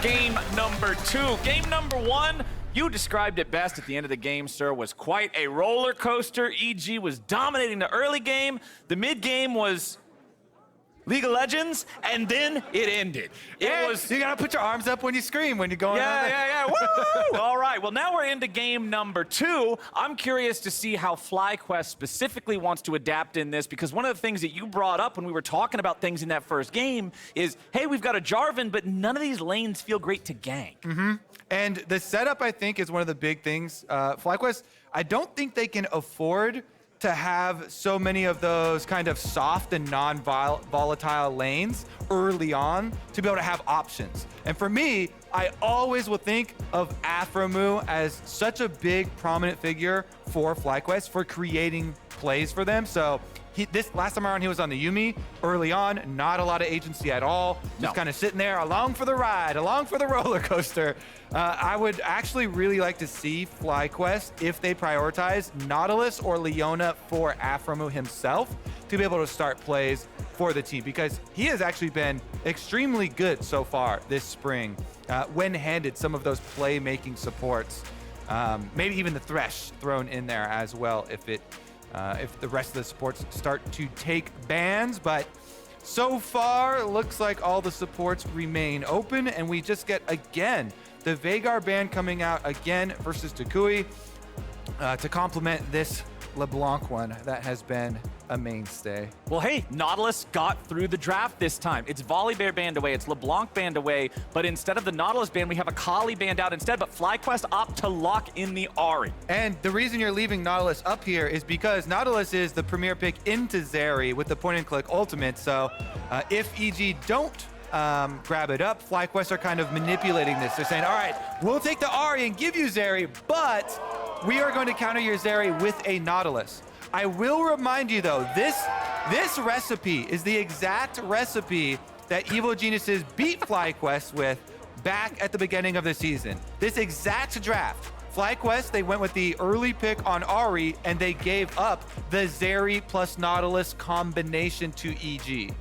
game number 2. Game number 1, you described it best at the end of the game, sir, was quite a roller coaster. EG was dominating the early game. The mid game was League of Legends, and then it ended. It was. You gotta put your arms up when you scream when you're going. Yeah. Woo! All right. Well, now we're into game number 2. I'm curious to see how FlyQuest specifically wants to adapt in this, because one of the things that you brought up when we were talking about things in that first game is, hey, we've got a Jarvan, but none of these lanes feel great to gank. And the setup, I think, is one of the big things. FlyQuest, I don't think they can afford to have so many of those kind of soft and non-volatile lanes early on to be able to have options. And for me, I always will think of aphromoo as such a big prominent figure for FlyQuest for creating plays for them. So this last time around, he was on the Yuumi early on, not a lot of agency at all, just kind of sitting there along for the ride, along for the roller coaster. I would actually really like to see FlyQuest, if they prioritize Nautilus or Leona for aphromoo himself, to be able to start plays for the team, because he has actually been extremely good so far this spring when handed some of those playmaking supports. Maybe even the Thresh thrown in there as well if the rest of the supports start to take bans. But so far, looks like all the supports remain open, and we just get, again, the Veigar ban coming out again versus toucouille to complement this LeBlanc one that has been a mainstay. Well, hey, Nautilus got through the draft this time. It's Volibear banned away, it's LeBlanc banned away, but instead of the Nautilus ban, we have a Kali banned out instead, but FlyQuest opt to lock in the Ahri. And the reason you're leaving Nautilus up here is because Nautilus is the premier pick into Zeri with the point-and-click ultimate, so if EG don't grab it up, FlyQuest are kind of manipulating this. They're saying, all right, we'll take the Ahri and give you Zeri, but we are going to counter your Zeri with a Nautilus. I will remind you though, this recipe is the exact recipe that Evil Geniuses beat FlyQuest with back at the beginning of the season. This exact draft. FlyQuest, they went with the early pick on Ahri, and they gave up the Zeri plus Nautilus combination to EG.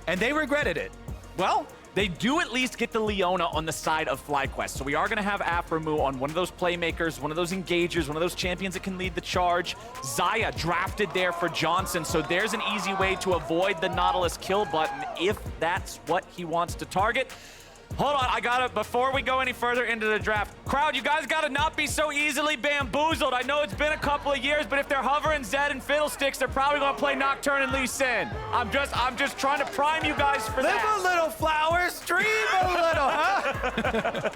And they regretted it. Well, they do at least get the Leona on the side of FlyQuest. So we are going to have aphromoo on one of those playmakers, one of those engagers, one of those champions that can lead the charge. Xayah drafted there for Johnsun. So there's an easy way to avoid the Nautilus kill button if that's what he wants to target. Hold on, I gotta, before we go any further into the draft, crowd, you guys gotta not be so easily bamboozled. I know it's been a couple of years, but if they're hovering Zed and Fiddlesticks, they're probably gonna play Nocturne and Lee Sin. I'm just trying to prime you guys for that. Live a little, flowers, dream a little, huh?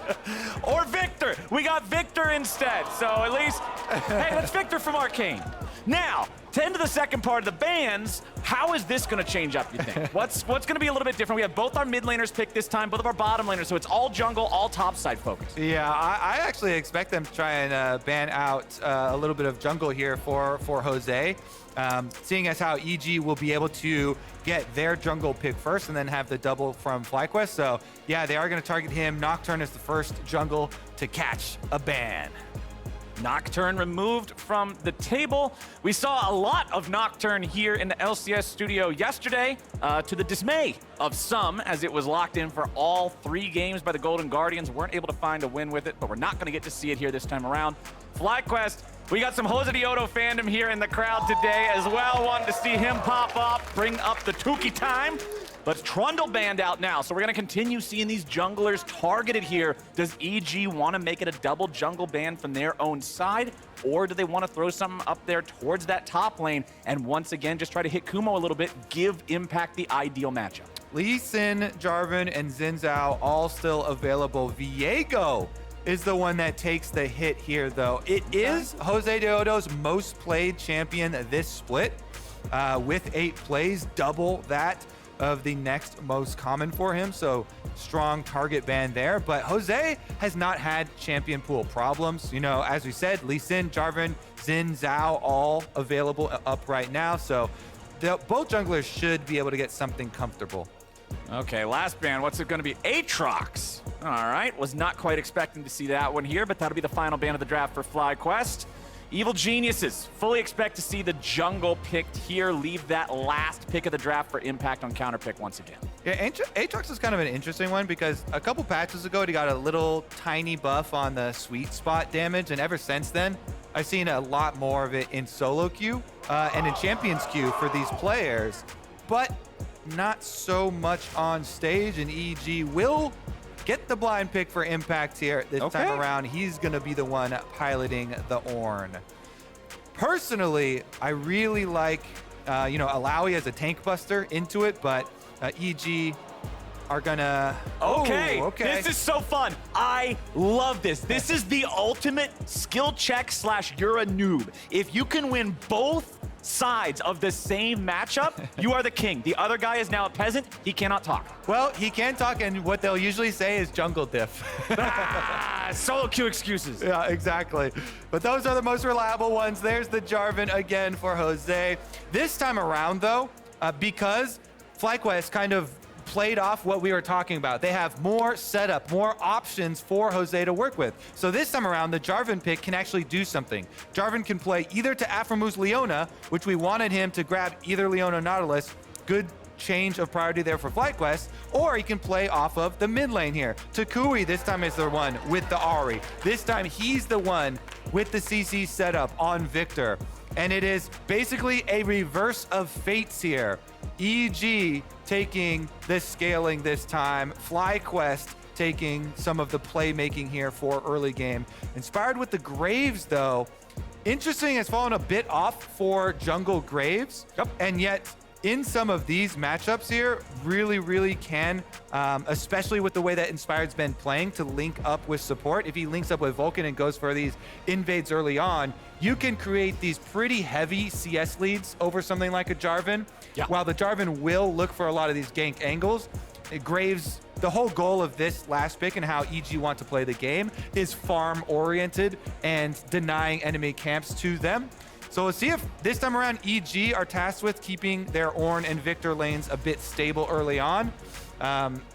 Or Viktor. We got Viktor instead, so at least, hey, that's Viktor from Arcane. Now, to end the second part of the bans, how is this going to change up, you think? What's going to be a little bit different? We have both our mid laners picked this time, both of our bottom laners, so it's all jungle, all topside focus. Yeah, I actually expect them to try and ban out a little bit of jungle here for Jose, seeing as how EG will be able to get their jungle pick first and then have the double from FlyQuest. So yeah, they are going to target him. Nocturne is the first jungle to catch a ban. Nocturne removed from the table. We saw a lot of Nocturne here in the LCS studio yesterday, to the dismay of some, as it was locked in for all 3 games by the Golden Guardians. Weren't able to find a win with it, but we're not going to get to see it here this time around. FlyQuest, we got some Josedeodo fandom here in the crowd today as well. Wanted to see him pop up, bring up the toucouille time. But Trundle banned out now, so we're going to continue seeing these junglers targeted here. Does EG want to make it a double jungle ban from their own side, or do they want to throw something up there towards that top lane and once again just try to hit Kumo a little bit, give Impact the ideal matchup? Lee Sin, Jarvan, and Xin Zhao all still available. Viego is the one that takes the hit here, though. It is Josedeodo's most played champion this split, with 8 plays, double that of the next most common for him, so strong target ban there. But Jose has not had champion pool problems. You know, as we said, Lee Sin, Jarvan, Xin Zhao all available up right now, so both junglers should be able to get something comfortable. Okay, last ban, what's it going to be? Aatrox. All right, was not quite expecting to see that one here, but that'll be the final ban of the draft for FlyQuest. Evil Geniuses fully expect to see the jungle picked here. Leave that last pick of the draft for impact on counter pick once again. Yeah, Aatrox is kind of an interesting one because a couple patches ago, he got a little tiny buff on the sweet spot damage, and ever since then, I've seen a lot more of it in solo queue and in champions queue for these players, but not so much on stage, and EG will get the blind pick for impact here this time around. He's gonna be the one piloting the Ornn. Personally, I really like, Alawi as a tank buster into it, but EG are gonna... Okay, this is so fun. I love this. This is the ultimate skill check / you're a noob. If you can win both sides of the same matchup, you are the king. The other guy is now a peasant. He cannot talk. Well, he can talk, and what they'll usually say is jungle diff. Solo queue excuses. Yeah, exactly. But those are the most reliable ones. There's the Jarvan again for Jose. This time around, though, because FlyQuest kind of played off what we were talking about. They have more setup, more options for Jose to work with. So this time around, the Jarvan pick can actually do something. Jarvan can play either to aphromoos Leona, which we wanted him to grab either Leona or Nautilus. Good change of priority there for FlyQuest, or he can play off of the mid lane here. Toucouille this time is the one with the Ahri. This time he's the one with the CC setup on Viktor. And it is basically a reverse of fates here. EG taking this scaling this time. FlyQuest taking some of the playmaking here for early game. Inspired with the Graves, though. Interesting, has fallen a bit off for jungle Graves. Yep. And yet, in some of these matchups here, really can, especially with the way that Inspired's been playing, to link up with support. If he links up with Vulcan and goes for these invades early on, you can create these pretty heavy CS leads over something like a Jarvan. Yeah. While the Jarvan will look for a lot of these gank angles, Graves, the whole goal of this last pick and how EG want to play the game is farm-oriented and denying enemy camps to them. So we'll see if this time around EG are tasked with keeping their Ornn and Viktor lanes a bit stable early on,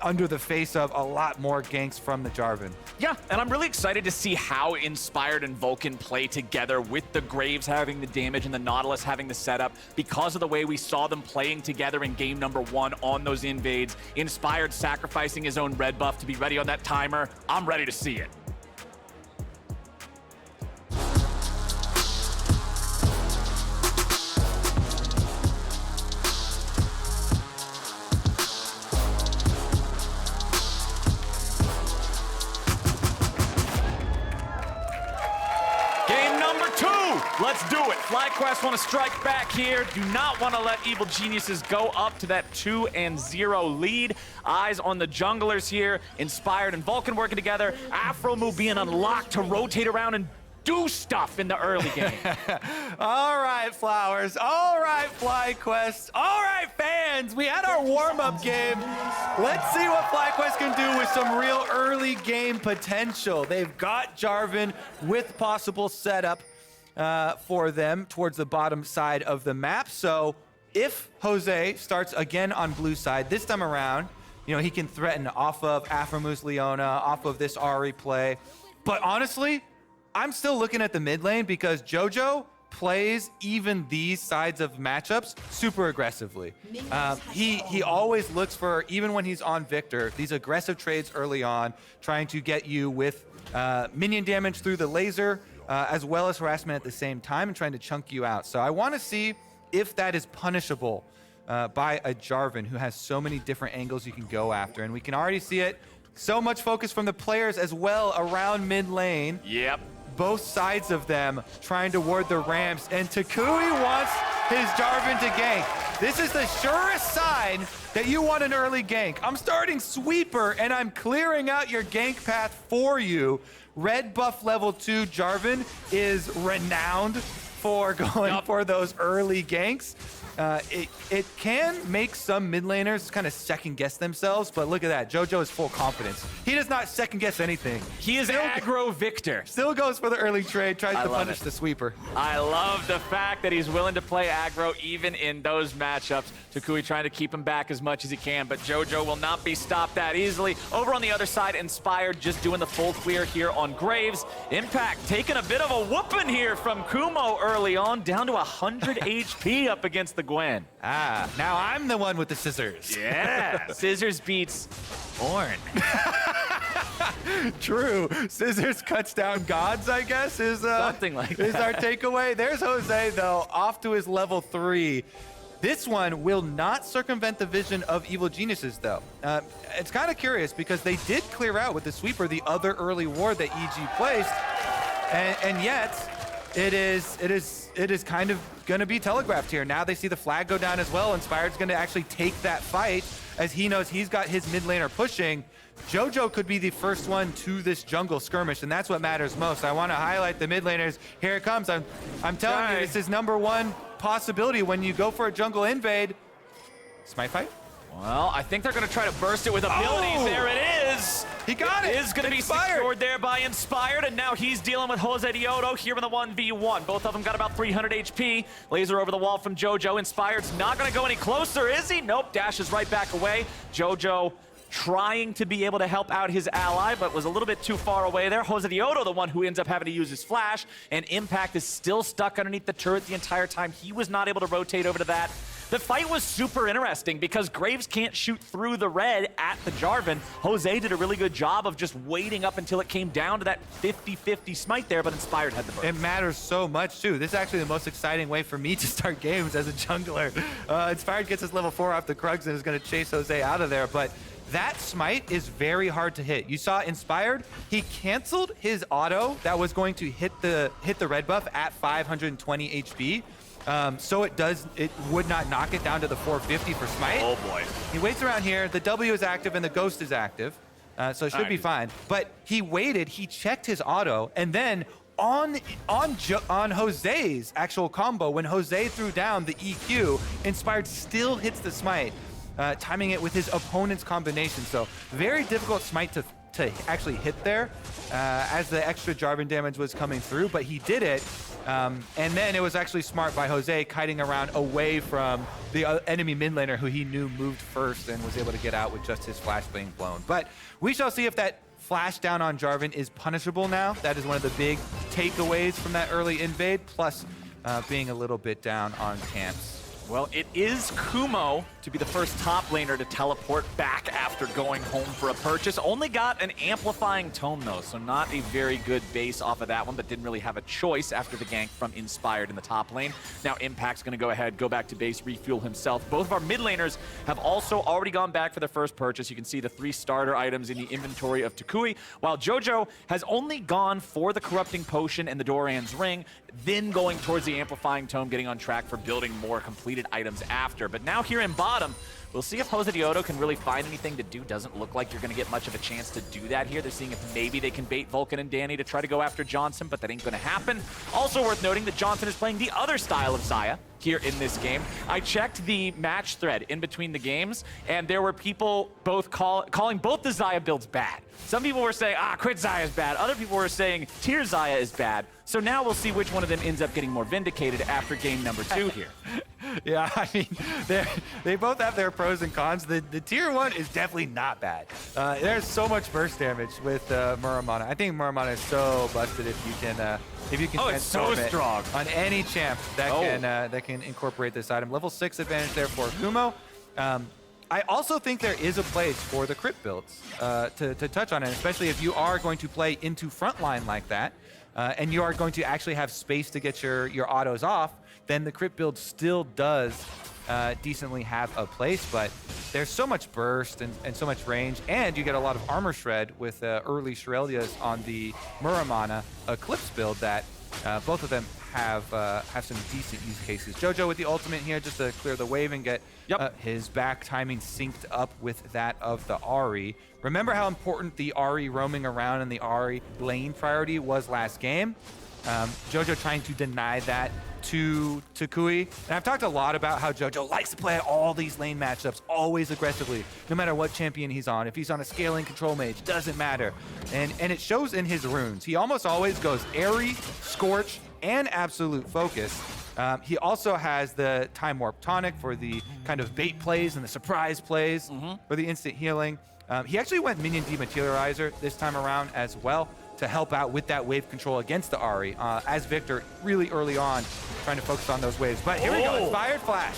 under the face of a lot more ganks from the Jarvan. Yeah, and I'm really excited to see how Inspired and Vulcan play together with the Graves having the damage and the Nautilus having the setup because of the way we saw them playing together in game number 1 on those invades. Inspired sacrificing his own red buff to be ready on that timer. I'm ready to see it. Let's do it. FlyQuest want to strike back here. Do not want to let Evil Geniuses go up to that 2-0 lead. Eyes on the junglers here. Inspired and Vulcan working together. aphromoo being unlocked to rotate around and do stuff in the early game. All right, Flowers. All right, FlyQuest. All right, fans. We had our warm-up game. Let's see what FlyQuest can do with some real early game potential. They've got Jarvan with possible setup for them towards the bottom side of the map. So if Jose starts again on blue side, this time around, he can threaten off of aphromoos Leona, off of this Ahri play. But honestly, I'm still looking at the mid lane because Jojo plays even these sides of matchups super aggressively. He always looks for, even when he's on Viktor, these aggressive trades early on, trying to get you with minion damage through the laser, as well as harassment at the same time and trying to chunk you out. So I want to see if that is punishable by a Jarvan who has so many different angles you can go after. And we can already see it. So much focus from the players as well around mid lane. Yep. Both sides of them trying to ward the ramps. And toucouille wants his Jarvan to gank. This is the surest sign that you want an early gank. I'm starting Sweeper and I'm clearing out your gank path for you. Red buff level 2 Jarvan is renowned for going for those early ganks. it can make some mid laners kind of second guess themselves, but look at that. Jojo is full confidence. He does not second guess anything. He is aggro Viktor. Still goes for the early trade, tries to punish the sweeper. I love the fact that he's willing to play aggro even in those matchups. toucouille trying to keep him back as much as he can, but Jojo will not be stopped that easily. Over on the other side, Inspired just doing the full clear here on Graves. Impact taking a bit of a whooping here from Kumo early on, down to 100 HP up against the Gwen. Now I'm the one with the scissors. Yeah, Scissors beats Ornn. True. Scissors cuts down gods, I guess, is Something like that. Is our takeaway. There's Jose, though, off to his level 3. This one will not circumvent the vision of Evil Geniuses, though. It's kind of curious because they did clear out with the sweeper the other early ward that EG placed, and yet it is kind of going to be telegraphed here. Now they see the flag go down as well. Inspired's going to actually take that fight as he knows he's got his mid laner pushing. Jojo could be the first one to this jungle skirmish, and that's what matters most. I want to highlight the mid laners. Here it comes. I'm telling you, this is #1 possibility when you go for a jungle invade. Smite fight? Well, I think they're going to try to burst it with abilities. Oh! There it is. He got it. It is going to be secured there by Inspired, and now he's dealing with Josedeodo here in the 1v1. Both of them got about 300 HP. Laser over the wall from Jojo. Inspired's not going to go any closer, is he? Nope, dashes right back away. Jojo trying to be able to help out his ally, but was a little bit too far away there. Josedeodo, the one who ends up having to use his flash, and Impact is still stuck underneath the turret the entire time. He was not able to rotate over to that. The fight was super interesting because Graves can't shoot through the red at the Jarvan. Jose did a really good job of just waiting up until it came down to that 50-50 smite there, but Inspired had the burst. It matters so much, too. This is actually the most exciting way for me to start games as a jungler. Inspired gets his level 4 off the Krugs and is going to chase Jose out of there, but that smite is very hard to hit. You saw Inspired, he canceled his auto that was going to hit the red buff at 520 HP. So it would not knock it down to the 450 for smite. Oh boy. He waits around here, the W is active and the Ghost is active. So it should be fine. But he waited, he checked his auto, and then on Jose's actual combo, when Jose threw down the EQ, Inspired still hits the smite. Timing it with his opponent's combination. So very difficult smite to actually hit there as the extra Jarvan damage was coming through, but he did it. And then it was actually smart by Jose kiting around away from the enemy mid laner who he knew moved first and was able to get out with just his flash being blown. But we shall see if that flash down on Jarvan is punishable now. That is one of the big takeaways from that early invade, plus being a little bit down on camps. Well, it is Kumo to be the first top laner to teleport back after going home for a purchase. Only got an amplifying tome, though, so not a very good base off of that one, but didn't really have a choice after the gank from Inspired in the top lane. Now Impact's going to go ahead, go back to base, refuel himself. Both of our mid laners have also already gone back for their first purchase. You can see the 3 starter items in the inventory of toucouille, while Jojo has only gone for the Corrupting Potion and the Doran's Ring, then going towards the Amplifying Tome, getting on track for building more completed items after. But now here in bottom, we'll see if Josedeodo can really find anything to do. Doesn't look like you're going to get much of a chance to do that here. They're seeing if maybe they can bait Vulcan and Danny to try to go after Johnsun, but that ain't going to happen. Also worth noting that Johnsun is playing the other style of Xayah here in this game. I checked the match thread in between the games, and there were people both calling both the Xayah builds bad. Some people were saying, quit Xayah is bad. Other people were saying, tier Xayah is bad. So now we'll see which one of them ends up getting more vindicated after game number 2 here. Yeah, I mean, they both have their pros and cons. The tier 1 is definitely not bad. There's so much burst damage with Muramana. I think Muramana is so busted if you can it's so strong on any champ that can incorporate this item. Level 6 advantage there for Kumo. I also think there is a place for the crit builds to touch on it, especially if you are going to play into frontline like that, and you are going to actually have space to get your autos off, then the crit build still does decently have a place, but there's so much burst and so much range, and you get a lot of armor shred with early Shirelias on the Muramana Eclipse build that both of them have some decent use cases. Jojo with the ultimate here just to clear the wave and get his back timing synced up with that of the Ahri. Remember how important the Ahri roaming around and the Ahri lane priority was last game? Jojo trying to deny that to toucouille. And I've talked a lot about how Jojo likes to play all these lane matchups, always aggressively, no matter what champion he's on. If he's on a scaling control mage, doesn't matter. And it shows in his runes. He almost always goes Ahri, Scorch, and Absolute Focus. He also has the Time Warp Tonic for the kind of bait plays and the surprise plays for the instant healing. He actually went Minion Dematerializer this time around as well to help out with that wave control against the Ahri, as Viktor really early on trying to focus on those waves. But here we go, Inspired Flash.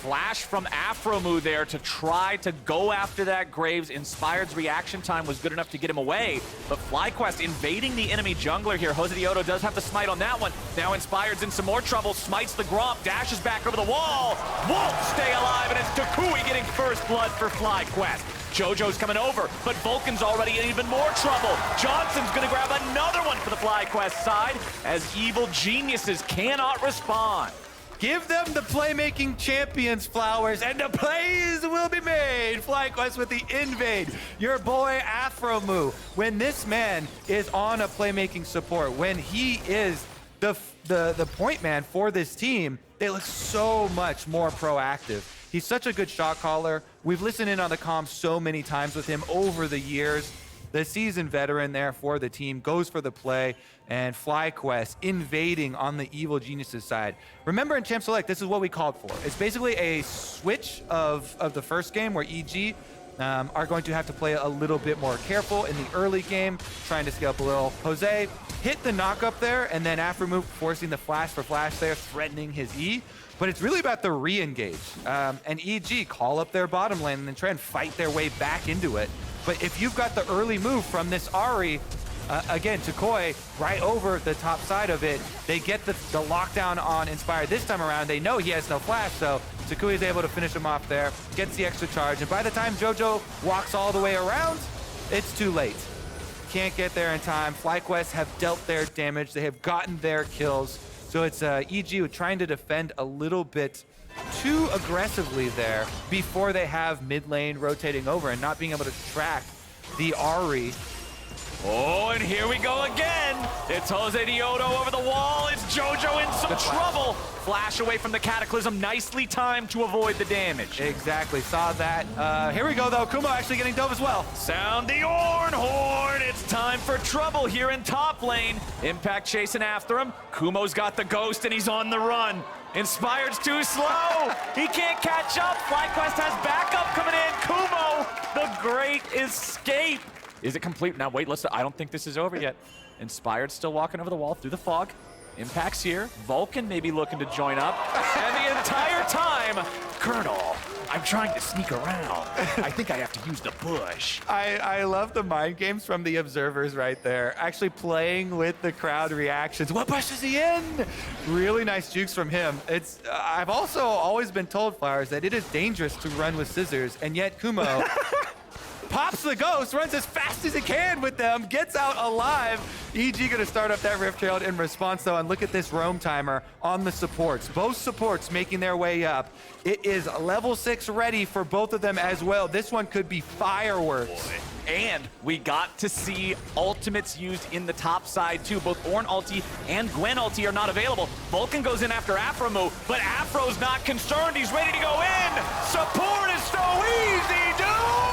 Flash from aphromoo there to try to go after that Graves. Inspired's reaction time was good enough to get him away, but FlyQuest invading the enemy jungler here. Josedeodo does have the smite on that one. Now Inspired's in some more trouble, smites the Gromp, dashes back over the wall, won't stay alive, and it's toucouille getting first blood for FlyQuest. Jojo's coming over, but Vulcan's already in even more trouble. Johnsun's gonna grab another one for the FlyQuest side, as evil geniuses cannot respond. Give them the playmaking champions, Flowers, and the plays will be made. FlyQuest with the invade. Your boy aphromoo. When this man is on a playmaking support, when he is the point man for this team, they look so much more proactive. He's such a good shot caller. We've listened in on the comms so many times with him over the years. The seasoned veteran there for the team goes for the play, and FlyQuest invading on the Evil Geniuses side. Remember in Champ Select, this is what we called for. It's basically a switch of the first game where EG are going to have to play a little bit more careful in the early game, trying to scale up a little. Jose hit the knock up there, and then aphromoo forcing the flash for flash there, threatening his E. But it's really about the re-engage. And EG call up their bottom lane and then try and fight their way back into it. But if you've got the early move from this Ahri, again, toucouille right over the top side of it, they get the lockdown on Inspired this time around. They know he has no flash, so toucouille is able to finish him off there, gets the extra charge, and by the time Jojo walks all the way around, it's too late. Can't get there in time. FlyQuest have dealt their damage. They have gotten their kills. So it's EG trying to defend a little bit too aggressively there before they have mid lane rotating over and not being able to track the Ahri. Oh, and here we go again. It's Josedeodo over the wall. It's Jojo in some trouble. Flash away from the Cataclysm. Nicely timed to avoid the damage. Exactly, saw that. Here we go though, Kumo actually getting dove as well. Sound the Ornn horn. It's time for trouble here in top lane. Impact chasing after him. Kumo's got the ghost and he's on the run. Inspired's too slow. He can't catch up. FlyQuest has backup coming in. Kumo, the great escape. Is it complete? Now wait, I don't think this is over yet. Inspired's still walking over the wall through the fog. Impact's here. Vulcan may be looking to join up. And the entire time, Colonel, I'm trying to sneak around. I think I have to use the bush. I love the mind games from the observers right there. Actually playing with the crowd reactions. What bush is he in? Really nice jukes from him. I've also always been told, Flowers, that it is dangerous to run with scissors, and yet Kumo pops the ghost, runs as fast as he can with them, gets out alive. EG gonna start up that Rift Herald in response though, and look at this roam timer on the supports. Both supports making their way up. It is level 6 ready for both of them as well. This one could be fireworks. And we got to see ultimates used in the top side too. Both Ornn ulti and Gwen ulti are not available. Vulcan goes in after aphromoo, but Afro's not concerned. He's ready to go in. Support is so easy, dude!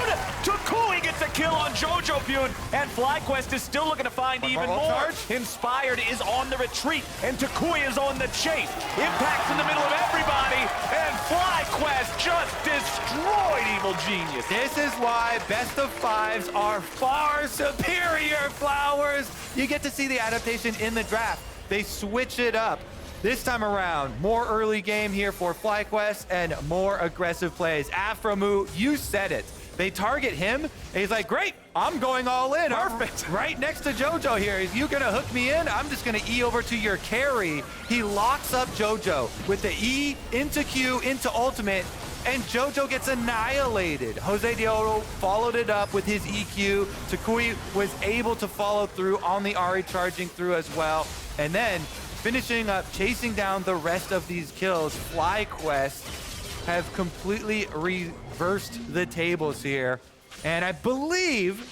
toucouille gets a kill on jojopyun, and FlyQuest is still looking to find even more. Charge. Inspired is on the retreat, and toucouille is on the chase. Impact's in the middle of everybody, and FlyQuest just destroyed Evil Genius. This is why best of fives are far superior, Flowers. You get to see the adaptation in the draft. They switch it up. This time around, more early game here for FlyQuest and more aggressive plays. aphromoo, you said it. They target him, and he's like, great, I'm going all in. Perfect. Right next to Jojo here. Is you gonna hook me in? I'm just gonna E over to your carry. He locks up Jojo with the E into Q, into ultimate, and Jojo gets annihilated. Josedeodo followed it up with his EQ. toucouille was able to follow through on the Ahri, charging through as well. And then finishing up, chasing down the rest of these kills. FlyQuest have completely reversed the tables here. And I believe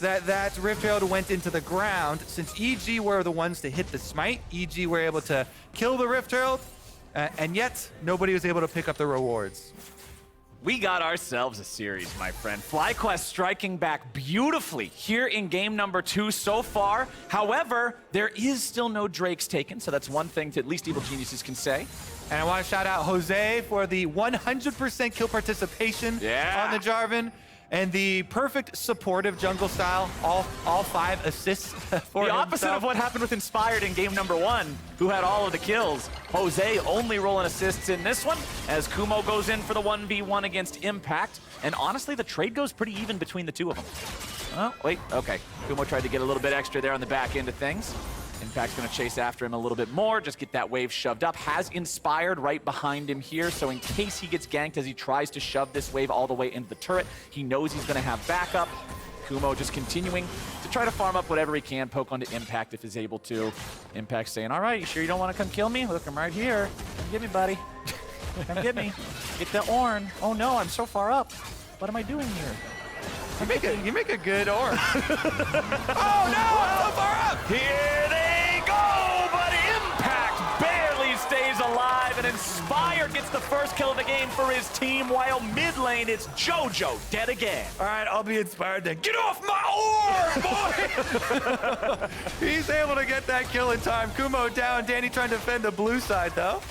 that Rift Herald went into the ground. Since EG were the ones to hit the smite, EG were able to kill the Rift Herald, and yet nobody was able to pick up the rewards. We got ourselves a series, my friend. FlyQuest striking back beautifully here in game number 2 so far. However, there is still no Drakes taken, so that's one thing that at least Evil Geniuses can say. And I want to shout out Jose for the 100% kill participation on the Jarvan. And the perfect supportive jungle style, all 5 assists for the opposite himself. of what happened with Inspired in game number 1, who had all of the kills. Jose only rolling assists in this one, as Kumo goes in for the 1v1 against Impact. And honestly, the trade goes pretty even between the two of them. Oh, wait, okay. Kumo tried to get a little bit extra there on the back end of things. Impact's gonna chase after him a little bit more, just get that wave shoved up. Has Inspired right behind him here, so in case he gets ganked as he tries to shove this wave all the way into the turret, he knows he's gonna have backup. Kumo just continuing to try to farm up whatever he can, poke onto Impact if he's able to. Impact saying, all right, you sure you don't wanna come kill me? Look, I'm right here. Come get me, buddy. Come get me. Get the Ornn. Oh no, I'm so far up. What am I doing here? You make a good Ornn. Oh no, I'm so far up! Here they go, but Impact barely stays alive, and Inspire gets the first kill of the game for his team, while mid lane, it's Jojo dead again. All right, I'll be Inspired then. Get off my Ornn, boy! He's able to get that kill in time. Kumo down, Danny trying to defend the blue side though.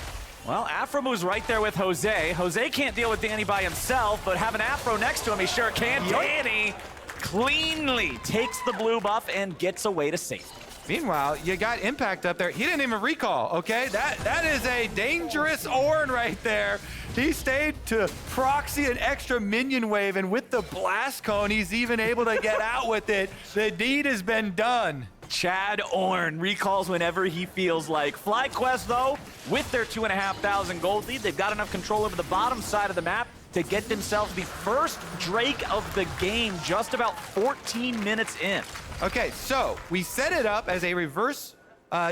Well, aphromoo right there with Jose. Jose can't deal with Danny by himself, but having Afro next to him, he sure can. Danny cleanly takes the blue buff and gets away to safety. Meanwhile, you got Impact up there. He didn't even recall, okay? That is a dangerous Ornn right there. He stayed to proxy an extra minion wave, and with the blast cone, he's even able to get out with it. The deed has been done. Chad Ornn recalls whenever he feels like. FlyQuest, though, with their 2,500 gold lead, they've got enough control over the bottom side of the map to get themselves the first Drake of the game just about 14 minutes in. Okay, so we set it up as a reverse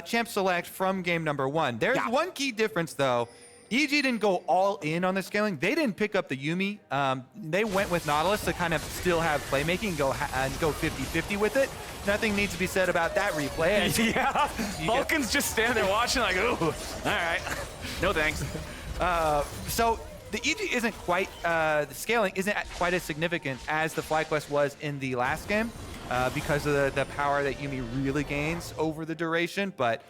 champ select from game number 1. There's one key difference, though. EG didn't go all in on the scaling. They didn't pick up the Yuumi. They went with Nautilus to kind of still have playmaking and go 50-50 with it. Nothing needs to be said about that replay. Yeah, Vulcan's just standing there watching like, ooh, all right, no thanks. So the EG isn't quite, the scaling isn't quite as significant as the FlyQuest was in the last game because of the power that Yuumi really gains over the duration, but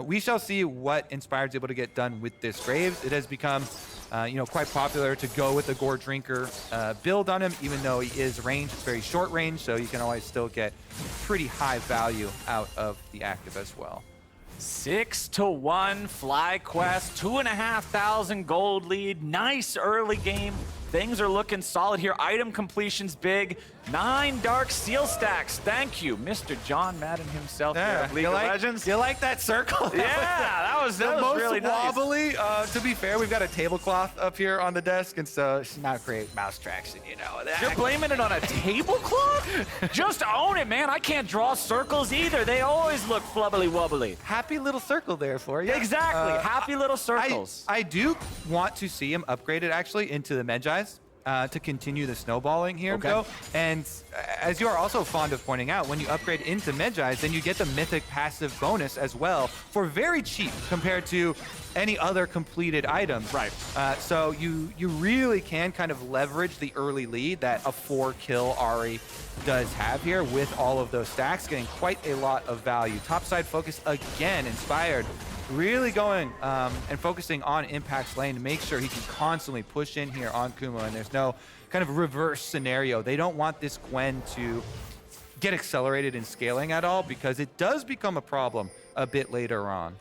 we shall see what Inspired's able to get done with this Graves. It has become, quite popular to go with the Gore Drinker build on him, even though he is ranged. It's very short range, so you can always still get pretty high value out of the active as well. 6-1 FlyQuest, 2,500 gold lead. Nice early game. Things are looking solid here. Item completion's big. 9 Dark Seal stacks. Thank you, Mr. John Madden himself here of League of Legends. You like that circle? Yeah, that was most really nice. wobbly. To be fair, we've got a tablecloth up here on the desk, and so it's not great mouse traction, you know. You're blaming it on a tablecloth? Just own it, man. I can't draw circles either. They always look flubbly wobbly. Happy little circle there for you. Exactly. Happy little circles. I do want to see him upgraded actually into the Medjai's. To continue the snowballing here, though. And as you are also fond of pointing out, when you upgrade into Medjai's, then you get the mythic passive bonus as well for very cheap compared to any other completed items. Right. So you really can kind of leverage the early lead that a 4-kill Ahri does have here with all of those stacks, getting quite a lot of value. Topside focus again, Inspired. Really going and focusing on Impact's lane to make sure he can constantly push in here on Kumo, and there's no kind of reverse scenario. They don't want this Gwen to get accelerated in scaling at all because it does become a problem a bit later on.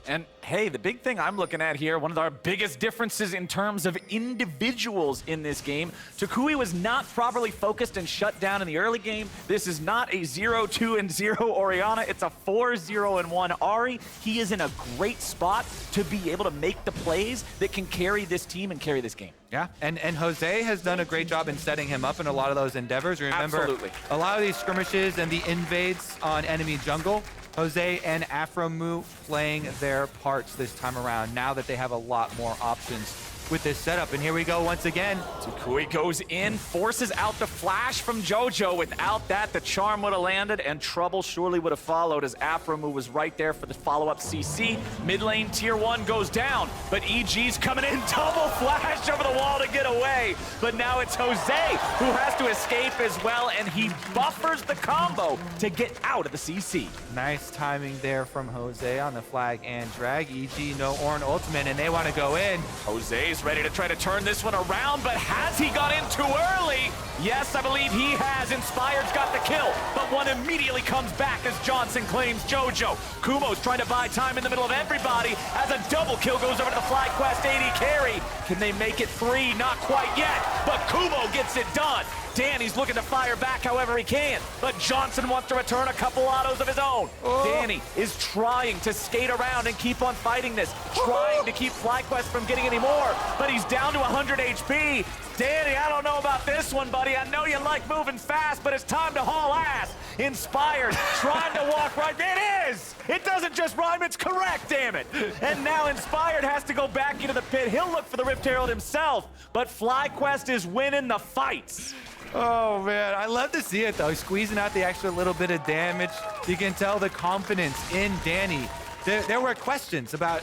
And hey, the big thing I'm looking at here, one of our biggest differences in terms of individuals in this game, toucouille was not properly focused and shut down in the early game. This is not a 0-2-0 Orianna, it's a 4-0-1 Ahri. He is in a great spot to be able to make the plays that can carry this team and carry this game. Yeah, and Jose has done a great job in setting him up in a lot of those endeavors. Remember, absolutely, a lot of these skirmishes and the invades on enemy jungle, Jose and aphromoo playing their parts this time around now that they have a lot more options with this setup. And here we go once again. toucouille goes in, forces out the flash from Jojo. Without that, the charm would have landed and trouble surely would have followed as aphromoo was right there for the follow-up CC. Mid lane tier 1 goes down, but EG's coming in, double flash over the wall to get away. But now it's Jose who has to escape as well, and he buffers the combo to get out of the CC. Nice timing there from Jose on the flag and drag. EG, no Ornn ultimate, and they want to go in. Jose's ready to try to turn this one around, but has he got in too early? Yes, I believe he has. Inspired's got the kill, but one immediately comes back as Johnsun claims Jojo. Kumo's trying to buy time in the middle of everybody as a double kill goes over to the FlyQuest AD carry. Can they make it 3? Not quite yet, but Kumo gets it done. Danny's looking to fire back however he can, but Johnsun wants to return a couple autos of his own. Danny is trying to skate around and keep on fighting this, trying to keep FlyQuest from getting any more, but he's down to 100 HP. Danny, I don't know about this one, buddy. I know you like moving fast, but it's time to haul ass. Inspired, trying to walk right. It is! It doesn't just rhyme, it's correct, damn it. And now Inspired has to go back into the pit. He'll look for the Rift Herald himself, but FlyQuest is winning the fights. Oh man, I love to see it though. He's squeezing out the extra little bit of damage. You can tell the confidence in Danny. There were questions about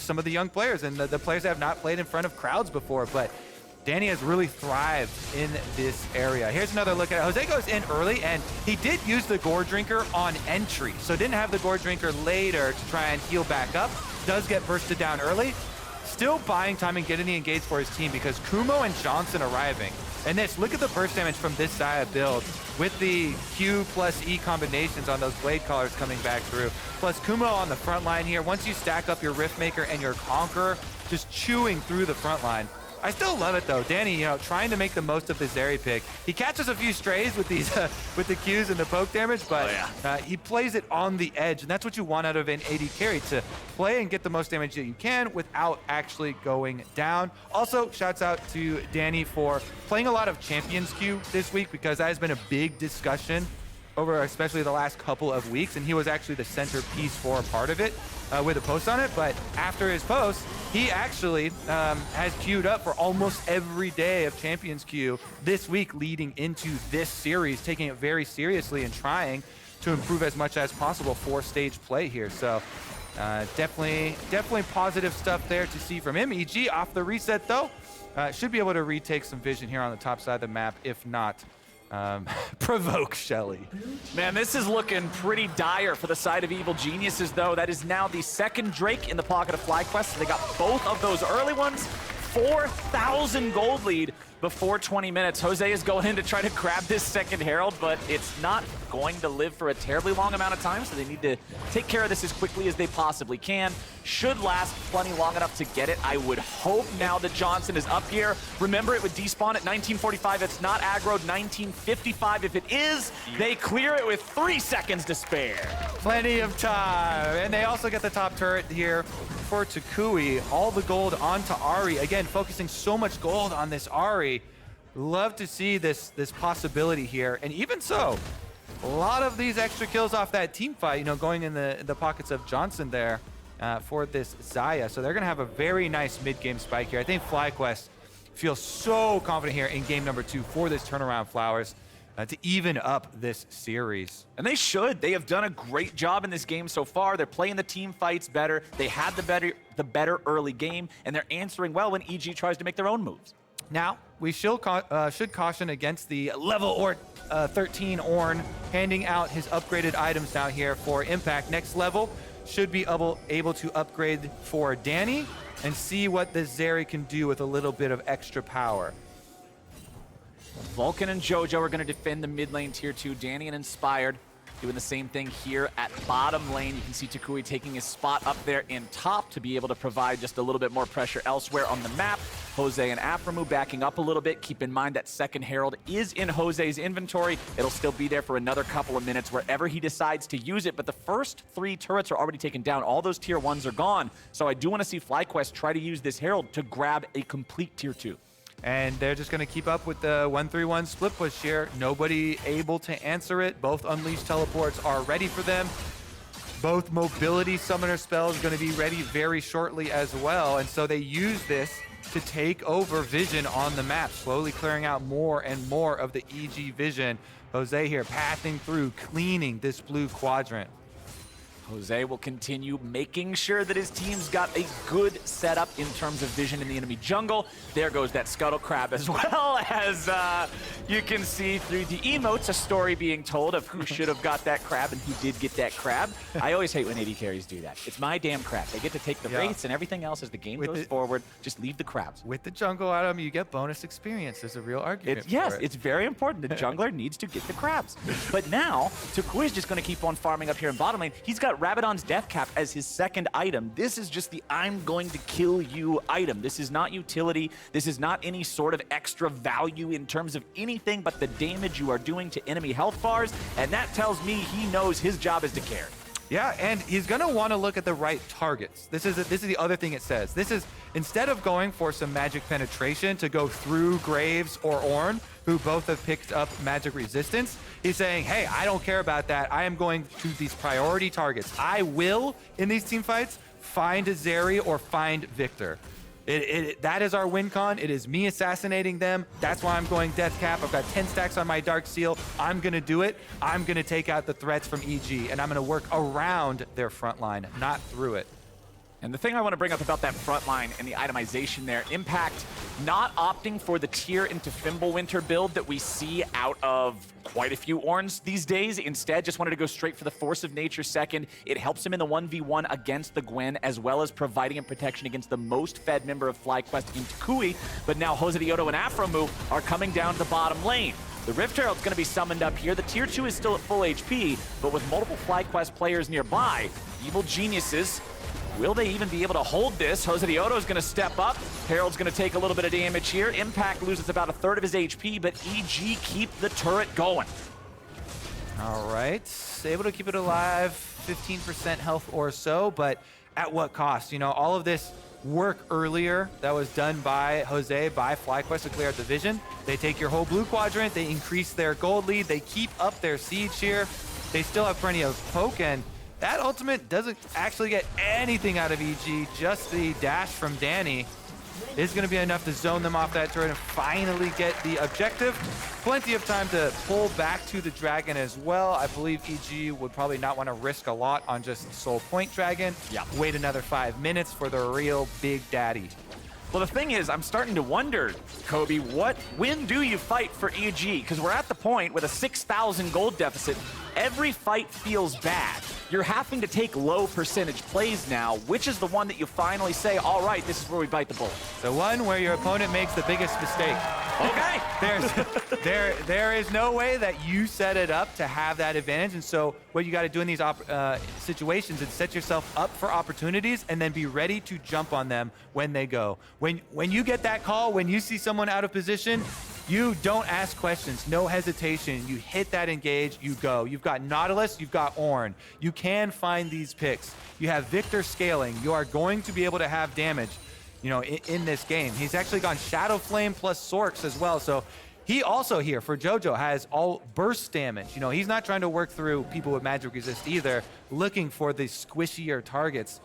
some of the young players and the players that have not played in front of crowds before, but Danny has really thrived in this area. Here's another look at it. Jose goes in early, and he did use the Gore Drinker on entry, so didn't have the Gore Drinker later to try and heal back up. Does get bursted down early. Still buying time and getting the engage for his team because Kumo and Johnsun arriving. And look at the burst damage from this Xayah build with the Q plus E combinations on those blade collars coming back through. Plus Kumo on the front line here. Once you stack up your Riftmaker and your Conqueror, just chewing through the front line. I still love it though. Danny, trying to make the most of the Zeri pick. He catches a few strays with these, with the Qs and the poke damage, but he plays it on the edge, and that's what you want out of an AD carry, to play and get the most damage that you can without actually going down. Also, shouts out to Danny for playing a lot of Champions Q this week, because that has been a big discussion over especially the last couple of weeks, and he was actually the centerpiece for a part of it with a post on it. But after his post, he actually has queued up for almost every day of Champions Queue this week leading into this series, taking it very seriously and trying to improve as much as possible for stage play here. So definitely positive stuff there to see from him. EG off the reset though, should be able to retake some vision here on the top side of the map, if not provoke Shelly. Man, this is looking pretty dire for the side of Evil Geniuses, though. That is now the second Drake in the pocket of FlyQuest. So they got both of those early ones. 4,000 gold lead before 20 minutes. Jose is going in to try to grab this second Herald, but it's not going to live for a terribly long amount of time, so they need to take care of this as quickly as they possibly can. Should last plenty long enough to get it, I would hope, now that Johnsun is up here. Remember, it would despawn at 1945. It's not aggroed. 1955. If it is, they clear it with 3 seconds to spare. Plenty of time. And they also get the top turret here for toucouille. All the gold onto Ahri. Again, focusing so much gold on this Ahri. Love to see this possibility here. And even so, a lot of these extra kills off that team fight, going in the pockets of Johnsun there for this Xayah. So they're going to have a very nice mid-game spike here. I think FlyQuest feels so confident here in game number 2 for this turnaround Flowers to even up this series. And they should. They have done a great job in this game so far. They're playing the team fights better. They had the better early game, and they're answering well when EG tries to make their own moves. Now, we should caution against the level 13 Ornn handing out his upgraded items down here for Impact. Next level should be able to upgrade for Danny and see what the Zeri can do with a little bit of extra power. Vulcan and Jojo are going to defend the mid lane tier 2. Danny and Inspired doing the same thing here at bottom lane. You can see toucouille taking his spot up there in top to be able to provide just a little bit more pressure elsewhere on the map. Jose and aphromoo backing up a little bit. Keep in mind that second Herald is in Jose's inventory. It'll still be there for another couple of minutes wherever he decides to use it, but the first 3 turrets are already taken down. All those tier 1s are gone, so I do want to see FlyQuest try to use this Herald to grab a complete tier 2. And they're just going to keep up with the 1-3-1 split push here. Nobody able to answer it. Both Unleashed teleports are ready for them. Both mobility summoner spells going to be ready very shortly as well. And so they use this to take over vision on the map, slowly clearing out more and more of the EG vision. Jose here pathing through, cleaning this blue quadrant. Jose will continue making sure that his team's got a good setup in terms of vision in the enemy jungle. There goes that scuttle crab, as well as you can see through the emotes a story being told of who should have got that crab and who did get that crab. I always hate when AD carries do that. It's my damn crab. They get to take the wraiths and everything else as the game goes forward. Just leave the crabs. With the jungle item, you get bonus experience. There's a real argument Yes, for it. it's very important. The jungler needs to get the crabs. But now, toucouille is just going to keep on farming up here in bottom lane. He's got Rabadon's Death Cap as his second item. This is just the I'm going to kill you item. This is not utility. This is not any sort of extra value in terms of anything but the damage you are doing to enemy health bars, and that tells me he knows his job is to carry. Yeah, and he's gonna want to look at the right targets. This is the other thing it says. This is, instead of going for some magic penetration to go through Graves or Ornn, who both have picked up magic resistance, he's saying, hey, I don't care about that. I am going to these priority targets. I will, in these team fights, find a Zeri or find Viktor. That is our win con. It is me assassinating them. That's why I'm going Death Cap. I've got 10 stacks on my Dark Seal. I'm going to do it. I'm going to take out the threats from EG, and I'm going to work around their front line, not through it. And the thing I want to bring up about that front line and the itemization there, Impact not opting for the tier into Fimbulwinter build that we see out of quite a few Ornns these days. Instead, just wanted to go straight for the Force of Nature second. It helps him in the 1v1 against the Gwen, as well as providing him protection against the most fed member of FlyQuest in toucouille. But now Josedeodo and aphromoo are coming down to the bottom lane. The Rift Herald's going to be summoned up here. The tier 2 is still at full HP, but with multiple FlyQuest players nearby, Evil Geniuses, will they even be able to hold this? Josedeodo is going to step up. Herald's going to take a little bit of damage here. Impact loses about a third of his HP, but EG keep the turret going. All right, able to keep it alive, 15% health or so, but at what cost? You know, all of this work earlier that was done by Jose, by FlyQuest to clear out the vision. They take your whole blue quadrant, they increase their gold lead, they keep up their siege here. They still have plenty of poke, and that ultimate doesn't actually get anything out of EG, just the dash from Danny is going to be enough to zone them off that turret and finally get the objective. Plenty of time to pull back to the dragon as well. I believe EG would probably not want to risk a lot on just Soul Point Dragon. Yeah. Wait another 5 minutes for the real big daddy. Well, the thing is, I'm starting to wonder, Kobe, when do you fight for EG? Because we're at the point with a 6,000 gold deficit. Every fight feels bad. You're having to take low percentage plays now. Which is the one that you finally say, all right, this is where we bite the bullet? The one where your opponent makes the biggest mistake. Okay. There is no way that you set it up to have that advantage. And so what you got to do in these situations is set yourself up for opportunities and then be ready to jump on them when they go. When you get that call, when you see someone out of position, you don't ask questions, no hesitation. You hit that engage, you go. You've got Nautilus, you've got Ornn. You can find these picks. You have Viktor scaling. You are going to be able to have damage, you know, in this game. He's actually gone Shadow Flame plus Sorks as well. So he also here for Jojo has all burst damage. You know, he's not trying to work through people with magic resist either, looking for the squishier targets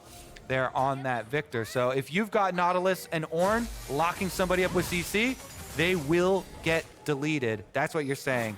there on that Viktor. So if you've got Nautilus and Ornn locking somebody up with CC, they will get deleted. That's what you're saying.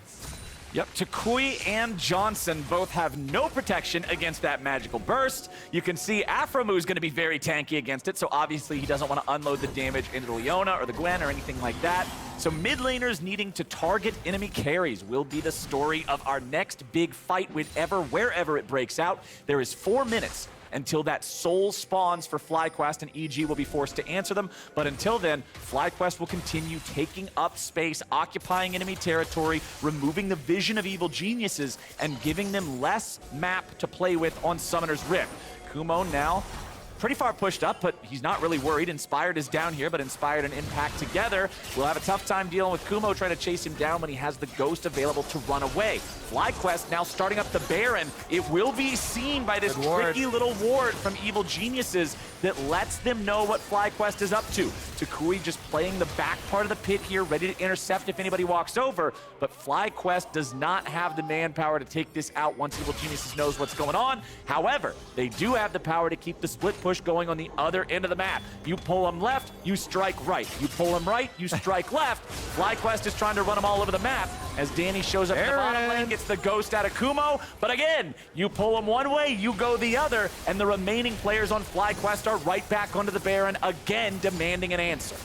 Yep, toucouille and Johnsun both have no protection against that magical burst. You can see aphromoo is going to be very tanky against it, so obviously he doesn't want to unload the damage into the Leona or the Gwen or anything like that. So mid laners needing to target enemy carries will be the story of our next big fight wherever it breaks out. There is 4 minutes until that soul spawns for FlyQuest, and EG will be forced to answer them. But until then, FlyQuest will continue taking up space, occupying enemy territory, removing the vision of evil geniuses, and giving them less map to play with on Summoner's Rift. Kumo now pretty far pushed up, but he's not really worried. Inspired is down here, but Inspired and Impact together will have a tough time dealing with Kumo trying to chase him down when he has the Ghost available to run away. FlyQuest now starting up the Baron. It will be seen by this tricky little ward from Evil Geniuses that lets them know what FlyQuest is up to. toucouille just playing the back part of the pit here, ready to intercept if anybody walks over, but FlyQuest does not have the manpower to take this out once Evil Geniuses knows what's going on. However, they do have the power to keep the split push push going on the other end of the map. You pull them left, you strike right. You pull them right, you strike left. FlyQuest is trying to run them all over the map as Danny shows up in the bottom lane, gets the ghost out of Kumo. But again, you pull them one way, you go the other, and the remaining players on FlyQuest are right back onto the Baron, again demanding an answer.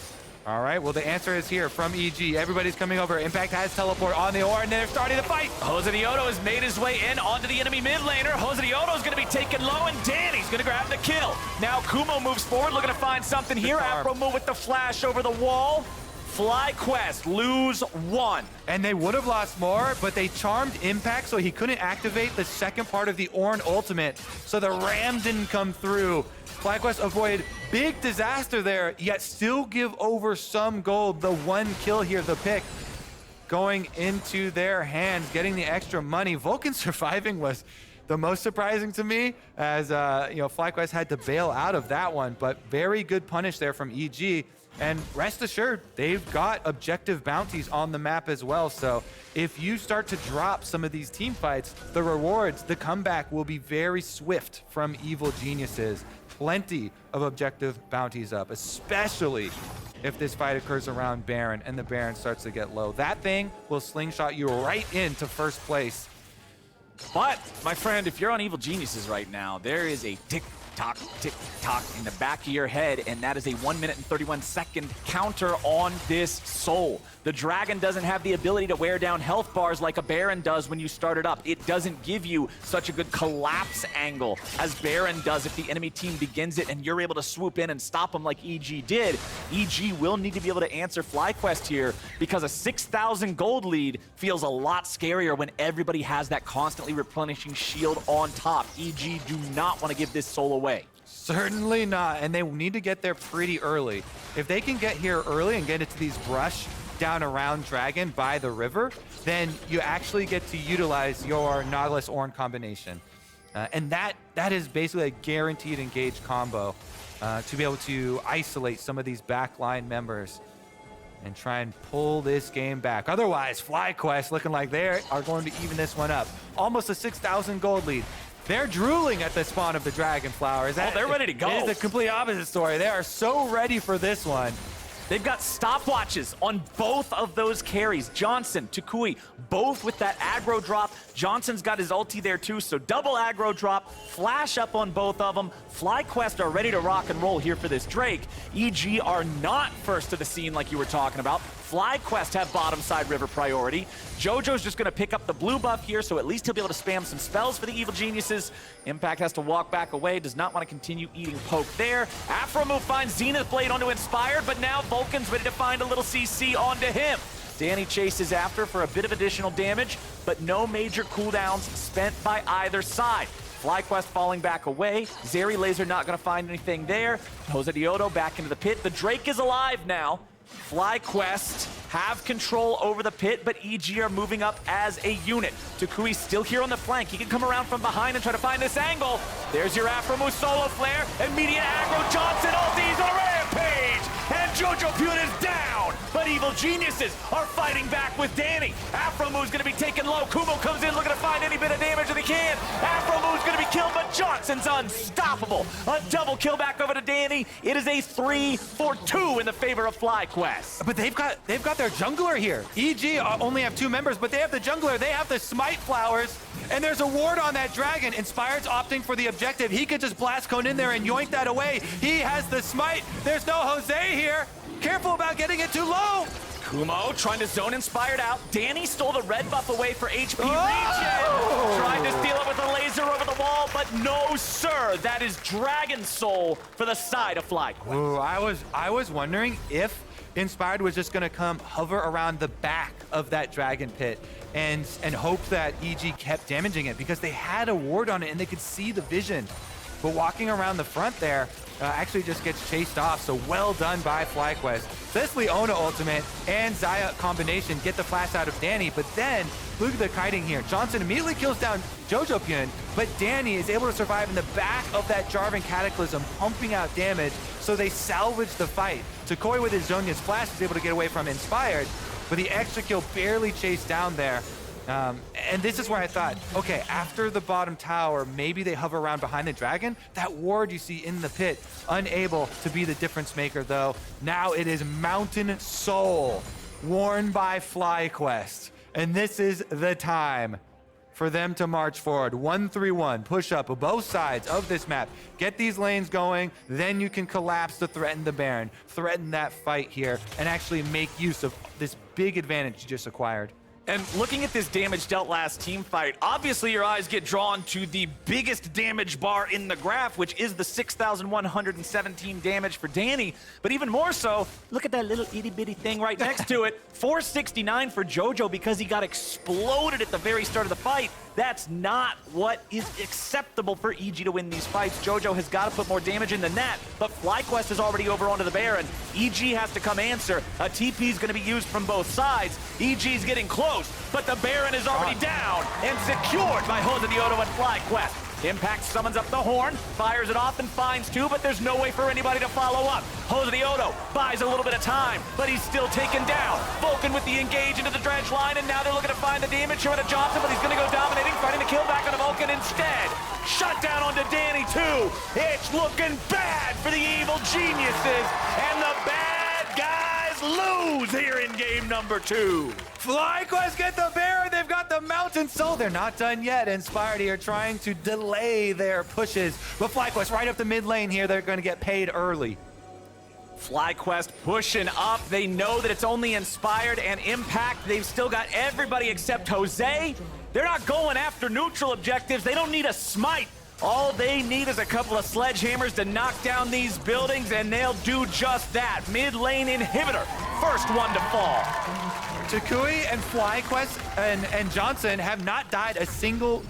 All right, well, the answer is here from EG. Everybody's coming over. Impact has teleport on the Ornn, and they're starting the fight. Josedeodo has made his way in onto the enemy mid laner. Josedeodo is going to be taken low, and Danny's going to grab the kill. Now Kumo moves forward, looking to find something here. aphromoo with the flash over the wall. FlyQuest lose one. And they would have lost more, but they charmed Impact so he couldn't activate the second part of the Ornn ultimate, so the ram didn't come through. FlyQuest avoided big disaster there, yet still give over some gold. The one kill here, the pick, going into their hands, getting the extra money. Vulcan surviving was the most surprising to me, as FlyQuest had to bail out of that one, but very good punish there from EG. And rest assured, they've got objective bounties on the map as well. So if you start to drop some of these team fights, the rewards, the comeback will be very swift from evil geniuses. Plenty of objective bounties up, especially if this fight occurs around Baron and the Baron starts to get low. That thing will slingshot you right into first place. But, my friend, if you're on evil geniuses right now, there is a tick-tock in the back of your head, and that is a 1 minute and 31-second counter on this soul. The dragon doesn't have the ability to wear down health bars like a Baron does when you start it up. It doesn't give you such a good collapse angle as Baron does if the enemy team begins it and you're able to swoop in and stop them like EG did. EG will need to be able to answer FlyQuest here because a 6,000 gold lead feels a lot scarier when everybody has that constantly replenishing shield on top. EG do not want to give this soul away. Certainly not, and they need to get there pretty early. If they can get here early and get into these brush down around Dragon by the river, then you actually get to utilize your Nautilus Ornn combination. And that is basically a guaranteed engage combo to be able to isolate some of these backline members and try and pull this game back. Otherwise, FlyQuest looking like they are going to even this one up. Almost a 6,000 gold lead. They're drooling at the spawn of the Dragon Flowers. They're ready to go. It is the complete opposite story. They are so ready for this one. They've got stopwatches on both of those carries. Johnsun, toucouille, both with that aggro drop. Johnson's got his ulti there too, so double aggro drop, flash up on both of them. FlyQuest are ready to rock and roll here for this Drake. EG are not first to the scene like you were talking about. FlyQuest have bottom side river priority. Jojo's just gonna pick up the blue buff here, so at least he'll be able to spam some spells for the evil geniuses. Impact has to walk back away, does not want to continue eating poke there. aphromoo finds Zenith Blade onto Inspired, but now Vulcan's ready to find a little CC onto him. Danny chases after for a bit of additional damage, but no major cooldowns spent by either side. FlyQuest falling back away. Zeri laser not gonna find anything there. Josedeodo back into the pit. The Drake is alive now. FlyQuest have control over the pit, but EG are moving up as a unit. toucouille still here on the flank. He can come around from behind and try to find this angle. There's your aphromoo solo flare. Immediate aggro. Johnsun ultis on a rampage. And jojopyun is down. But evil geniuses are fighting back with Danny. aphromoo is going to be taken low. Kumo comes in looking to find any bit of damage that he can. aphromoo is going to be killed, but Johnson's unstoppable. A double kill back over to Danny. It is a 3-for-2 in the favor of FlyQuest. But they've got their jungler here. EG only have 2 members, but they have the jungler. They have the smite flowers, and there's a ward on that dragon. Inspired's opting for the objective. He could just blast cone in there and yoink that away. He has the smite. There's no Jose here. Careful about getting it too low. Kumo trying to zone Inspired out. Danny stole the red buff away for HP regen. Trying to steal it with a laser over the wall, but no, sir. That is Dragon Soul for the side of FlyQuest. Ooh, I was wondering if Inspired was just gonna come hover around the back of that dragon pit and hope that EG kept damaging it, because they had a ward on it and they could see the vision. But walking around the front there actually just gets chased off, so well done by FlyQuest. This Leona ultimate and Xayah combination get the flash out of Danny, but then look at the kiting here. Johnsun immediately kills down jojopyun, but Danny is able to survive in the back of that Jarvan Cataclysm, pumping out damage, so they salvage the fight. toucouille with his Zhonya's flash is able to get away from Inspired, but the extra kill barely chased down there. And this is where I thought, okay, after the bottom tower, maybe they hover around behind the dragon. That ward you see in the pit, unable to be the difference maker though. Now it is Mountain Soul, worn by FlyQuest. And this is the time for them to march forward. 1-3-1, push up both sides of this map. Get these lanes going, then you can collapse to threaten the Baron, threaten that fight here, and actually make use of this big advantage you just acquired. And looking at this damage dealt last team fight, obviously your eyes get drawn to the biggest damage bar in the graph, which is the 6,117 damage for Danny. But even more so, look at that little itty bitty thing right next to it. 469 for Jojo because he got exploded at the very start of the fight. That's not what is acceptable for EG to win these fights. Jojo has got to put more damage in than that, but FlyQuest is already over onto the Baron. EG has to come answer. A TP is going to be used from both sides. EG's getting close, but the Baron is already down and secured by Josedeodo and FlyQuest. Impact summons up the horn, fires it off and finds two, but there's no way for anybody to follow up. Josedeodo buys a little bit of time, but he's still taken down. Vulcan with the engage into the dredge line, and now they're looking to find the damage here to Johnsun, but he's gonna go dominating, finding the kill back on Vulcan instead. Shut down onto Danny too. It's looking bad for the evil geniuses, and the bad guys lose here in game number 2. FlyQuest get the Baron, they've got the Mountain Soul. They're not done yet. Inspired here trying to delay their pushes. But FlyQuest right up the mid lane here, they're gonna get paid early. FlyQuest pushing up. They know that it's only Inspired and Impact. They've still got everybody except Jose. They're not going after neutral objectives. They don't need a smite. All they need is a couple of sledgehammers to knock down these buildings, and they'll do just that. Mid lane inhibitor, first one to fall. toucouille and FlyQuest and Johnsun have not died a single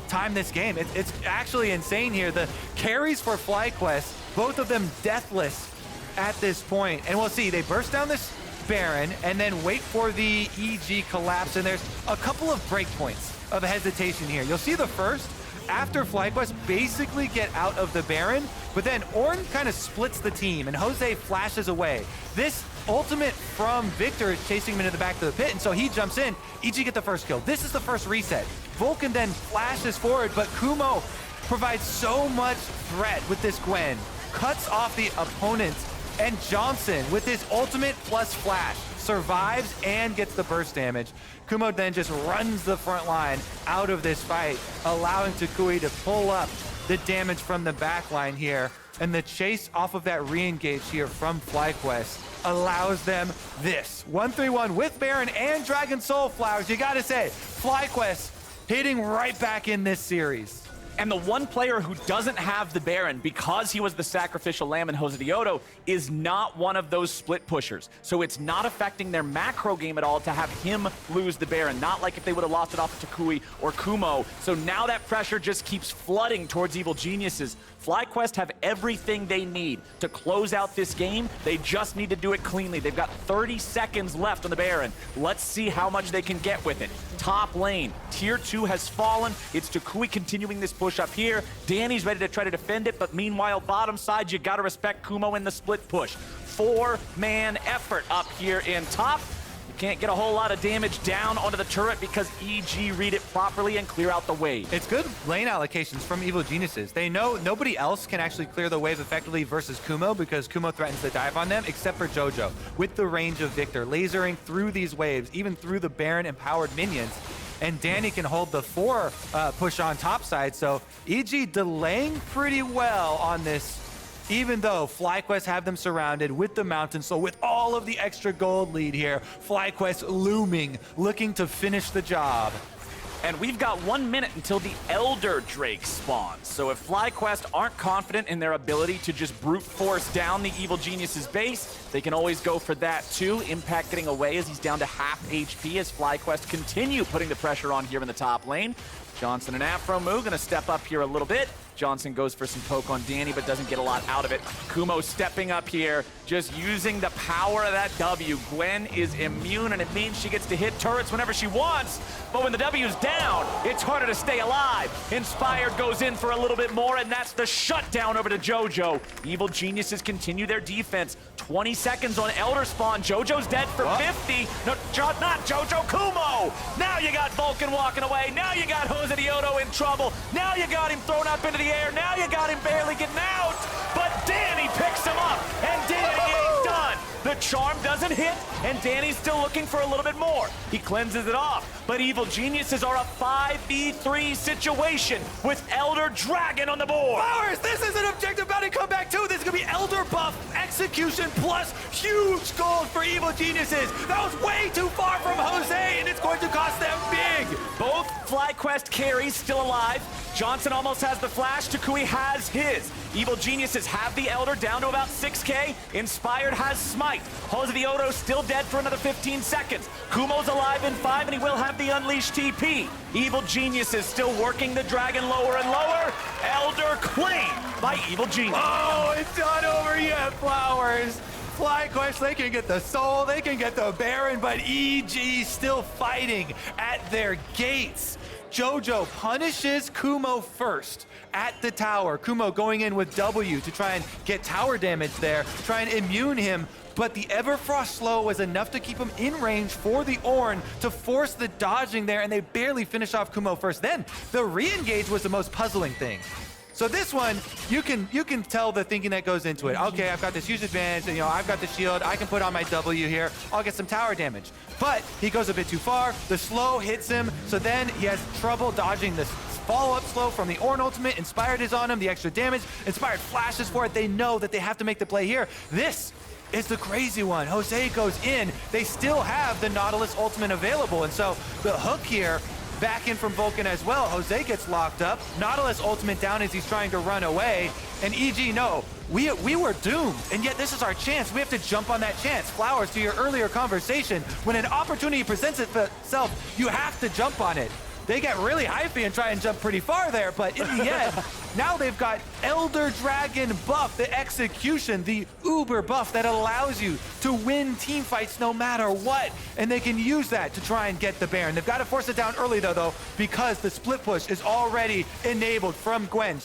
time this game. It's actually insane here. The carries for FlyQuest, both of them deathless at this point. And we'll see, they burst down this Baron and then wait for the EG collapse. And there's a couple of breakpoints of hesitation here. You'll see the first, after FlyQuest basically get out of the Baron, but then Ornn kind of splits the team and Jose flashes away. This ultimate from Viktor is chasing him into the back of the pit, and so he jumps in. EG get the first kill. This is the first reset. Vulcan then flashes forward, but Kumo provides so much threat with this Gwen, cuts off the opponent, and Johnsun with his ultimate plus flash survives and gets the burst damage. Kumo then just runs the front line out of this fight, allowing toucouille to pull up the damage from the back line here. And the chase off of that re-engage here from FlyQuest allows them this. 1-3-1 with Baron and Dragon Soul Flowers. You gotta say, FlyQuest hitting right back in this series. And the one player who doesn't have the Baron, because he was the sacrificial lamb in Josedeodo, is not one of those split pushers. So it's not affecting their macro game at all to have him lose the Baron. Not like if they would have lost it off of toucouille or Kumo. So now that pressure just keeps flooding towards evil geniuses. FlyQuest have everything they need to close out this game. They just need to do it cleanly. They've got 30 seconds left on the Baron. Let's see how much they can get with it. Top lane, tier 2 has fallen. It's toucouille continuing this push up here. Danny's ready to try to defend it, but meanwhile, bottom side, you gotta respect Kumo in the split push. 4-man effort up here in top. Can't get a whole lot of damage down onto the turret because EG read it properly and clear out the wave. It's good lane allocations from evil geniuses. They know nobody else can actually clear the wave effectively versus Kumo because Kumo threatens to dive on them, except for Jojo with the range of Viktor, lasering through these waves, even through the Baron empowered minions. And Danny can hold the 4 push on top side, so EG delaying pretty well on this, even though FlyQuest have them surrounded with the Mountain Soul, with all of the extra gold lead here. FlyQuest looming, looking to finish the job. And we've got 1 minute until the Elder Drake spawns. So if FlyQuest aren't confident in their ability to just brute force down the Evil Genius's base, they can always go for that too. Impact getting away as he's down to half HP as FlyQuest continue putting the pressure on here in the top lane. Johnsun and aphromoo gonna step up here a little bit. Johnsun goes for some poke on Danny, but doesn't get a lot out of it. Kumo stepping up here, just using the power of that W. Gwen is immune, and it means she gets to hit turrets whenever she wants. But when the W's down, it's harder to stay alive. Inspired goes in for a little bit more, and that's the shutdown over to JoJo. Evil Geniuses continue their defense. 20 seconds on Elder Spawn. JoJo's dead for 50. No, not JoJo, Kumo! Now you got Vulcan walking away. Now you got Josedeodo in trouble. Now you got him thrown up into the air. Now you got him barely getting out. But Danny picks him up, and Danny ain't done. The charm doesn't hit, and Danny's still looking for a little bit more. He cleanses it off, but Evil Geniuses are a 5v3 situation with Elder Dragon on the board. Flowers, this is an objective bounty comeback too. This is gonna be Elder buff, execution plus huge gold for Evil Geniuses. That was way too far from Jose, and it's going to cost them big. Both FlyQuest carries still alive. Johnsun almost has the flash. toucouille has his. Evil Geniuses have the Elder down to about 6K. Inspired has Smite. Josedeodo still dead for another 15 seconds. Kumo's alive in 5, and he will have the Unleashed TP. Evil Geniuses still working the Dragon lower and lower. Elder claimed by Evil Genius. Oh, it's not over yet, Flowers. FlyQuest, they can get the Soul, they can get the Baron, but EG still fighting at their gates. JoJo punishes Kumo first at the tower. Kumo going in with W to try and get tower damage there, try and immune him, but the Everfrost slow was enough to keep him in range for the Ornn to force the dodging there, and they barely finish off Kumo first. Then the re-engage was the most puzzling thing. So this one, you can tell the thinking that goes into it. Okay, I've got this huge advantage, you know, I've got the shield, I can put on my W here, I'll get some tower damage. But he goes a bit too far, the slow hits him, so then he has trouble dodging this follow-up slow from the Ornn ultimate. Inspired is on him, the extra damage, Inspired flashes for it, they know that they have to make the play here. This is the crazy one. Jose goes in, they still have the Nautilus ultimate available, and so the hook here, back in from Vulcan as well. Jose gets locked up. Nautilus ultimate down as he's trying to run away. And EG, no, we were doomed. And yet this is our chance. We have to jump on that chance. Flowers, to your earlier conversation, when an opportunity presents itself, you have to jump on it. They get really hypey and try and jump pretty far there, but in the end, now they've got Elder Dragon buff, the execution, the uber buff that allows you to win team fights no matter what, and they can use that to try and get the Baron. They've got to force it down early though, because the split push is already enabled from Gwen.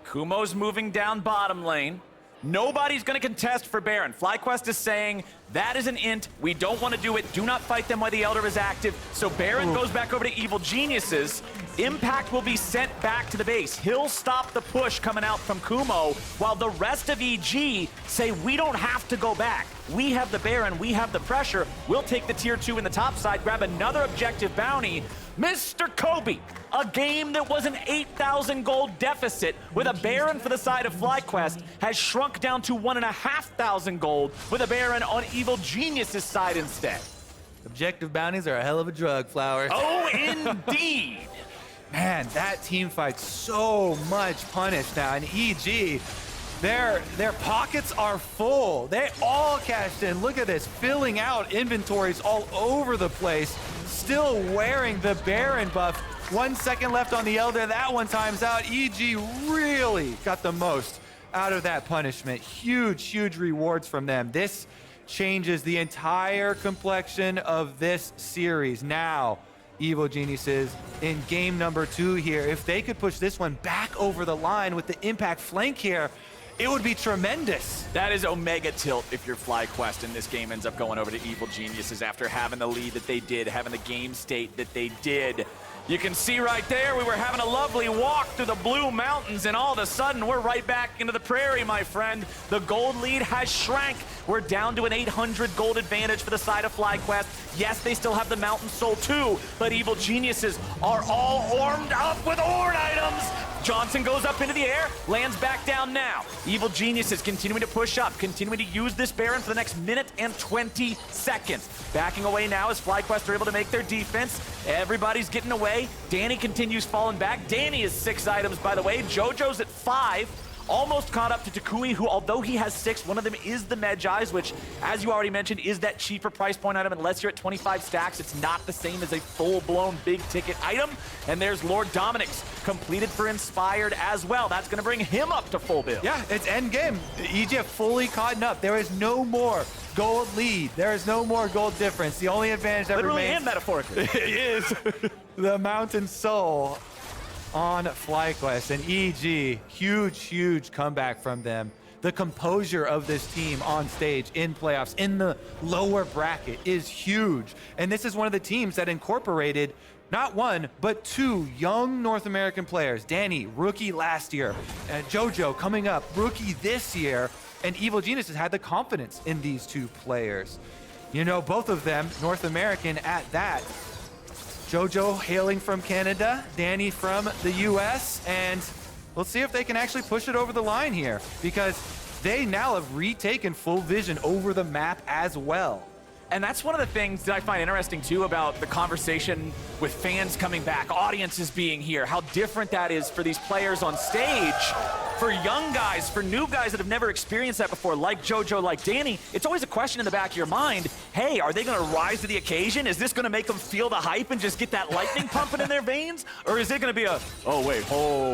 Kumo's moving down bottom lane. Nobody's going to contest for Baron. FlyQuest is saying, that is an int. We don't want to do it. Do not fight them while the Elder is active. So Baron goes back over to Evil Geniuses. Impact will be sent back to the base. He'll stop the push coming out from Kumo, while the rest of EG say, we don't have to go back. We have the Baron. We have the pressure. We'll take the tier 2 in the top side, grab another objective bounty. Mr. Kobe, a game that was an 8,000 gold deficit with a Baron for the side of FlyQuest has shrunk down to 1,500 gold with a Baron on Evil Genius's side instead. Objective bounties are a hell of a drug, Flowers. Oh, indeed. Man, that team fight's so much punish now, and EG, their pockets are full. They all cashed in. Look at this, filling out inventories all over the place. Still wearing the Baron buff. 1 second left on the Elder. That one times out. EG really got the most out of that punishment. Huge, huge rewards from them. This changes the entire complexion of this series. Now, Evil Geniuses in game number 2 here. If they could push this one back over the line with the impact flank here, it would be tremendous. That is Omega tilt if you're FlyQuest and this game ends up going over to Evil Geniuses after having the lead that they did, having the game state that they did. You can see right there, we were having a lovely walk through the Blue Mountains, and all of a sudden, we're right back into the prairie, my friend. The gold lead has shrank. We're down to an 800 gold advantage for the side of FlyQuest. Yes, they still have the Mountain Soul too, but Evil Geniuses are all armed up with Ornn items. Johnsun goes up into the air, lands back down now. Evil Geniuses continuing to push up, continuing to use this Baron for the next minute and 20 seconds. Backing away now as FlyQuest are able to make their defense. Everybody's getting away. Danny continues falling back. Danny is 6 items, by the way. JoJo's at 5. almost caught up to toucouille, who, although he has 6, one of them is the Medjai's, which, as you already mentioned, is that cheaper price point item. Unless you're at 25 stacks, it's not the same as a full-blown big-ticket item. And there's Lord Dominic's, completed for Inspired as well. That's going to bring him up to full build. Yeah, it's end game. Egypt fully caught up. There is no more gold lead. There is no more gold difference. The only advantage that Literally remains and metaphorically is the Mountain Soul on FlyQuest. And EG, huge comeback from them. The composure of this team on stage in playoffs in the lower bracket is huge. And this is one of the teams that incorporated not 1, but 2 young North American players. Danny, rookie last year, and Jojo coming up, rookie this year. And Evil Genius has had the confidence in these 2 players. You know, both of them North American at that. Jojo hailing from Canada, Danny from the US, and let's see if they can actually push it over the line here, because they now have retaken full vision over the map as well. And that's one of the things that I find interesting, too, about the conversation with fans coming back, audiences being here, how different that is for these players on stage. For young guys, for new guys that have never experienced that before, like Jojo, like Danny, it's always a question in the back of your mind, hey, are they going to rise to the occasion? Is this going to make them feel the hype and just get that lightning pumping in their veins? Or is it going to be a,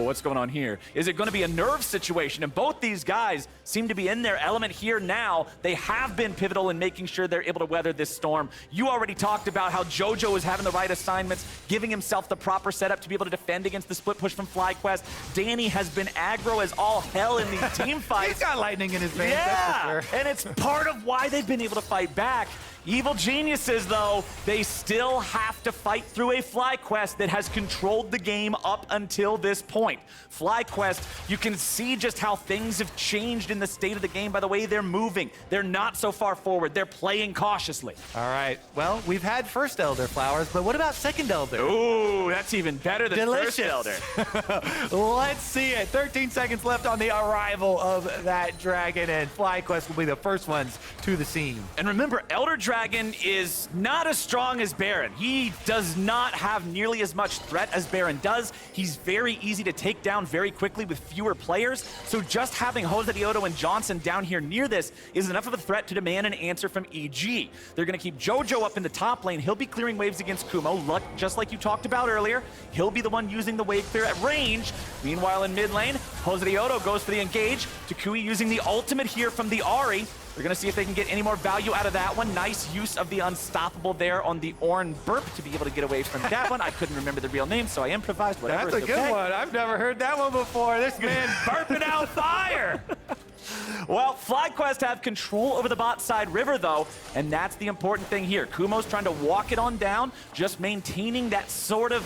what's going on here? Is it going to be a nerve situation? And both these guys seem to be in their element here now. They have been pivotal in making sure they're able to weather this storm. You already talked about how Jojo is having the right assignments, giving himself the proper setup to be able to defend against the split push from FlyQuest. Danny has been aggro as all hell in these team fights. He's got lightning in his veins, yeah, that's for sure. And it's part of why they've been able to fight back. Evil Geniuses, though, they still have to fight through a FlyQuest that has controlled the game up until this point. FlyQuest, you can see just how things have changed in the state of the game by the way they're moving. They're not so far forward. They're playing cautiously. All right, well, we've had first Elder Flowers, but what about second Elder? Ooh, that's even better than Delicious. first Elder. Let's see it. 13 seconds left on the arrival of that dragon, and FlyQuest will be the first ones to the scene. And remember, Elder Dragon is not as strong as Baron. He does not have nearly as much threat as Baron does. He's very easy to take down very quickly with fewer players. So just having Josedeodo and Johnsun down here near this is enough of a threat to demand an answer from EG. They're going to keep Jojo up in the top lane. He'll be clearing waves against Kumo, just like you talked about earlier. He'll be the one using the wave clear at range. Meanwhile, in mid lane, Josedeodo goes for the engage. toucouille using the ultimate here from the Ahri. We're going to see if they can get any more value out of that one. Nice use of the unstoppable there on the Ornn burp to be able to get away from that one. I couldn't remember the real name, so I improvised. Whatever. That's a good one. I've never heard that one before. This man burping out fire. Well, FlyQuest have control over the bot side river, though, and that's the important thing here. Kumo's trying to walk it on down, just maintaining that sort of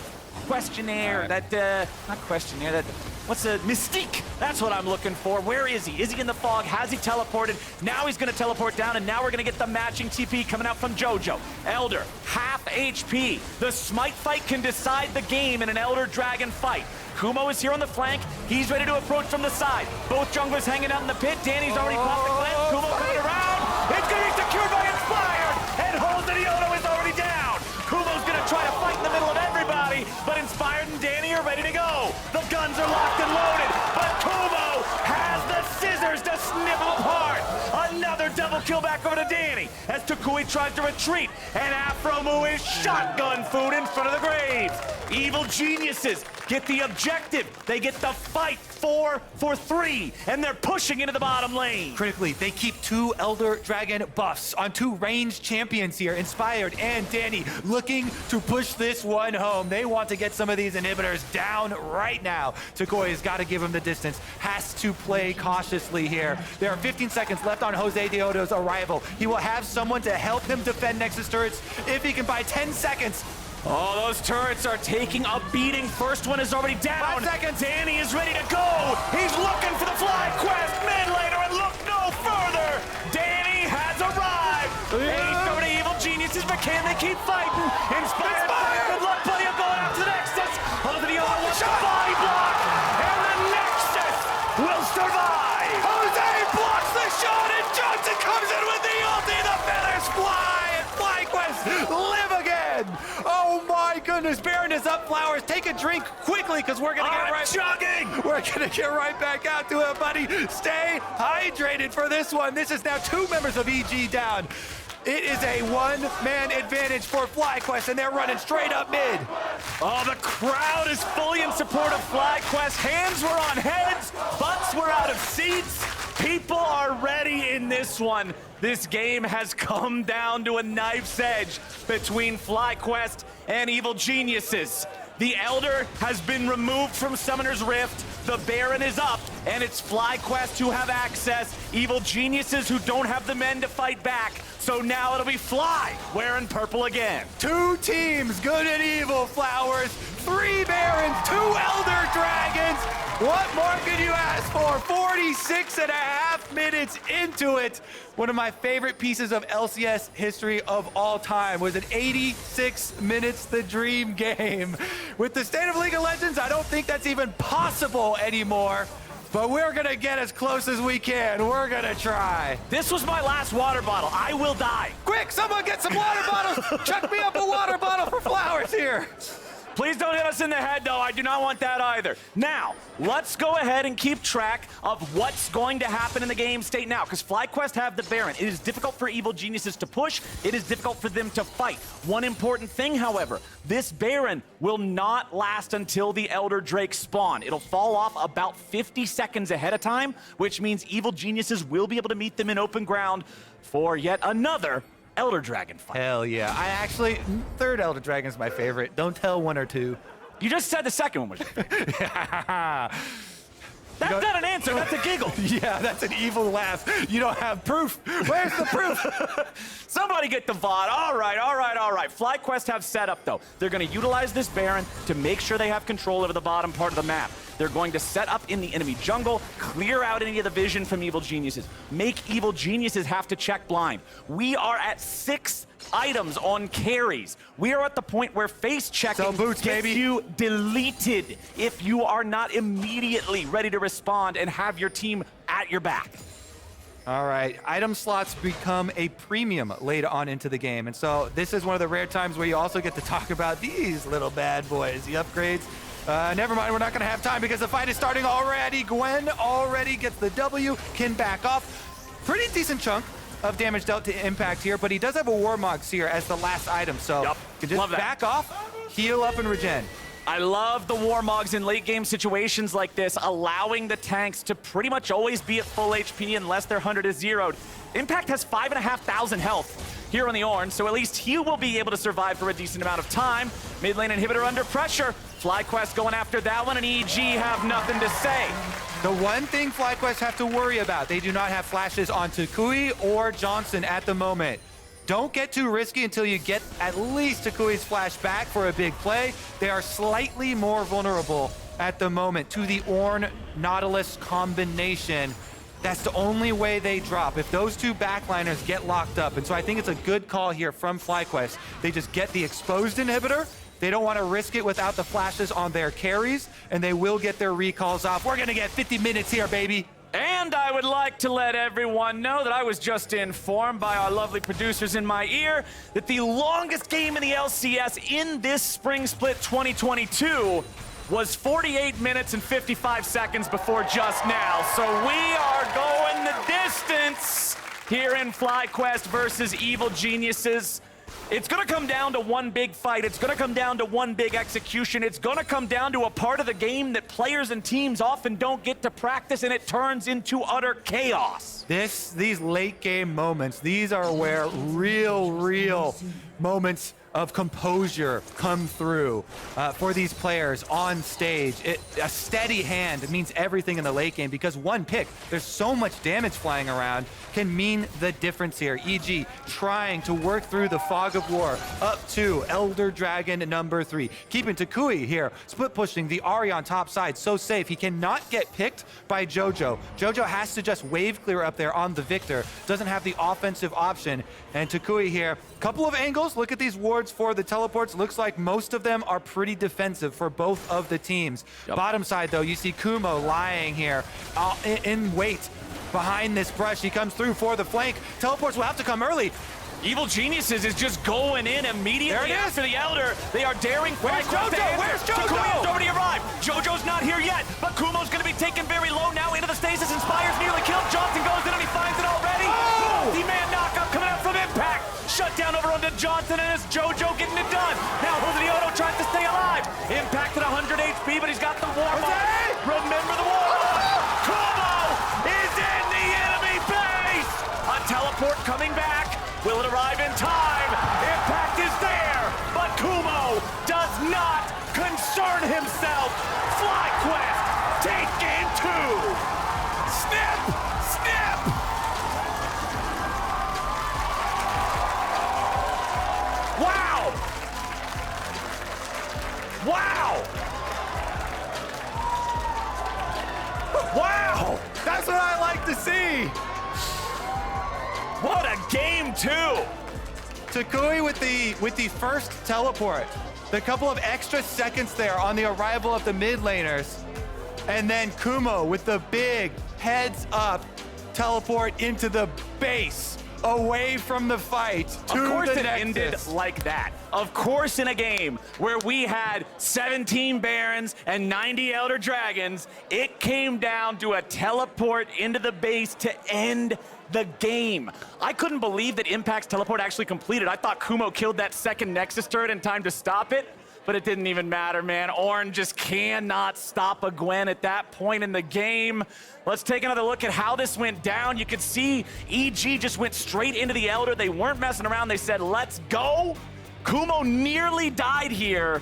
questionnaire, not questionnaire, that, what's a mystique? That's what I'm looking for. Where is he? Is he in the fog? Has he teleported? Now he's going to teleport down, and now we're going to get the matching TP coming out from Jojo. Elder, half HP. The Smite fight can decide the game in an Elder Dragon fight. Kumo is here on the flank. He's ready to approach from the side. Both junglers hanging out in the pit. Danny's already popped the glance. Kumo coming around. It's going to be secured by Inspired, and Josedeodo is already down. Kumo's going to try to fight in the middle of everybody, but Inspired and Danny are ready to go. The guns are locked and loaded, but Kumo has the scissors to snip them apart. Another double kill back over to Danny as toucouille tries to retreat, and aphromoo is shotgun food in front of the graves. Evil Geniuses get the objective. They get the fight 4 for 3, and they're pushing into the bottom lane. Critically, they keep 2 Elder Dragon buffs on 2 ranged champions here, Inspired and Danny, looking to push this one home. They want to get some of these inhibitors down right now. toucouille has got to give him the distance, has to play cautiously here. There are 15 seconds left on Josedeodo's arrival. He will have someone to help him defend Nexus turrets if he can buy 10 seconds. Oh, those turrets are taking a beating. First one is already down. 5 seconds. Danny is ready to go. He's looking for the FlyQuest mid laner and look no further. Danny has arrived. Ace over to Evil Geniuses, but can they keep fighting? Inspired. Good luck, buddy. I'm going after the Nexus. Josedeodo wants the body block, and the Nexus will survive. Jose blocks the shot, and Johnsun comes in with the ulti. The feathers fly, and FlyQuest live again. Oh my goodness. This Baron is up, Flowers. Take a drink quickly, because we're gonna get We're gonna get right back out to it, buddy. Stay hydrated for this one. This is now 2 members of EG down. It is a one-man advantage for FlyQuest, and they're running straight up mid. Oh, the crowd is fully in support of FlyQuest. Hands were on heads, butts were out of seats. People are ready in this one. This game has come down to a knife's edge between FlyQuest and Evil Geniuses. The Elder has been removed from Summoner's Rift. The Baron is up, and it's FlyQuest who have access. Evil Geniuses who don't have the men to fight back. So now it'll be Fly wearing purple again. 2 teams, good and evil, Flowers. 3 Barons, 2 Elder Dragons. What more could you ask for? 46.5 minutes into it. One of my favorite pieces of LCS history of all time was at 86 minutes, the dream game. With the state of League of Legends, I don't think that's even possible anymore. But we're gonna get as close as we can. We're gonna try. This was my last water bottle. I will die. Quick, someone get some water bottles. Chuck me up a water bottle for Flowers here. Please don't hit us in the head, though. I do not want that either. Now, let's go ahead and keep track of what's going to happen in the game state now, because FlyQuest have the Baron. It is difficult for Evil Geniuses to push. It is difficult for them to fight. One important thing, however, this Baron will not last until the Elder Drake spawn. It'll fall off about 50 seconds ahead of time, which means Evil Geniuses will be able to meet them in open ground for yet another Elder Dragon fight. Hell yeah. I actually, 3rd Elder Dragon is my favorite. Don't tell 1 or 2. You just said the second one was your favorite. That's not an answer, that's a giggle. Yeah, that's an evil laugh. You don't have proof. Where's the proof? Somebody get the VOD. All right. FlyQuest have set up, though. They're going to utilize this Baron to make sure they have control over the bottom part of the map. They're going to set up in the enemy jungle, clear out any of the vision from Evil Geniuses, make Evil Geniuses have to check blind. We are at 6 items on carries. We are at the point where face checking gets you deleted if you are not immediately ready to respond and have your team at your back. All right, item slots become a premium later on into the game. And so this is one of the rare times where you also get to talk about these little bad boys, the upgrades. Never mind, we're not gonna have time because the fight is starting already. Gwen already gets the W, can back off. Pretty decent chunk of damage dealt to Impact here, but he does have a Warmog Seer as the last item, so can just back off, heal up, and regen. I love the Warmogs in late game situations like this, allowing the tanks to pretty much always be at full HP unless their 100 is zeroed. Impact has 5,500 health here on the Ornn, so at least he will be able to survive for a decent amount of time. Mid lane inhibitor under pressure. FlyQuest going after that one, and EG have nothing to say. The one thing FlyQuest have to worry about, they do not have flashes on toucouille or Johnsun at the moment. Don't get too risky until you get at least toucouille's flash back for a big play. They are slightly more vulnerable at the moment to the Ornn Nautilus combination. That's the only way they drop, if those 2 backliners get locked up. And so I think it's a good call here from FlyQuest. They just get the exposed inhibitor. They don't want to risk it without the flashes on their carries, and they will get their recalls off. We're going to get 50 minutes here, baby. And I would like to let everyone know that I was just informed by our lovely producers in my ear that the longest game in the LCS in this Spring Split 2022 was 48 minutes and 55 seconds before just now. So we are going the distance here in FlyQuest versus Evil Geniuses. It's going to come down to one big fight. It's going to come down to one big execution. It's going to come down to a part of the game that players and teams often don't get to practice, and it turns into utter chaos. These late game moments, these are where real moments of composure come through for these players on stage. A steady hand means everything in the late game, because one pick, there's so much damage flying around, can mean the difference here. EG trying to work through the fog of war up to Elder Dragon number 3. Keeping toucouille here, split pushing the Ahri on top side, so safe. He cannot get picked by Jojo. Jojo has to just wave clear up there on the Viktor. Doesn't have the offensive option. And toucouille here, couple of angles. Look at these wards for the teleports. Looks like most of them are pretty defensive for both of the teams. Bottom side, though, you see Kumo lying here in wait behind this brush. He comes through for the flank. Teleports will have to come early. Evil Geniuses is just going in immediately after the Elder. They are daring FlyQuest to answer. Where's Jojo? toucouille has already arrived. Jojo's not here yet, but Kumo's going to be taken very low now into the stasis. Inspires nearly killed. Johnsun goes in and he finds it already. Multi-man knockup coming out from Impact. Shut down over onto Johnsun, and it's Jojo getting it done. Now Josedeodo tries to stay alive. Impact at 100 HP, but he's got the warm up. Remember the warm up. Kumo is in the enemy base. A teleport coming back. Will it arrive in time? Impact is there, but Kumo does not concern himself. FlyQuest take game 2. Snip! Snip! Wow! Wow! Wow! That's what I like to see. What a game 2! toucouille with the first teleport. The couple of extra seconds there on the arrival of the mid laners. And then Kumo with the big heads up teleport into the base, away from the fight to Of course the it Nexus. ended like that. Of course, in a game where we had 17 Barons and 90 Elder Dragons, it came down to a teleport into the base to end the game. I couldn't believe that Impact's teleport actually completed. I thought Kumo killed that second Nexus turret in time to stop it, but it didn't even matter, man. Ornn just cannot stop a Gwen at that point in the game. Let's take another look at how this went down. You could see EG just went straight into the Elder. They weren't messing around. They said, let's go. Kumo nearly died here,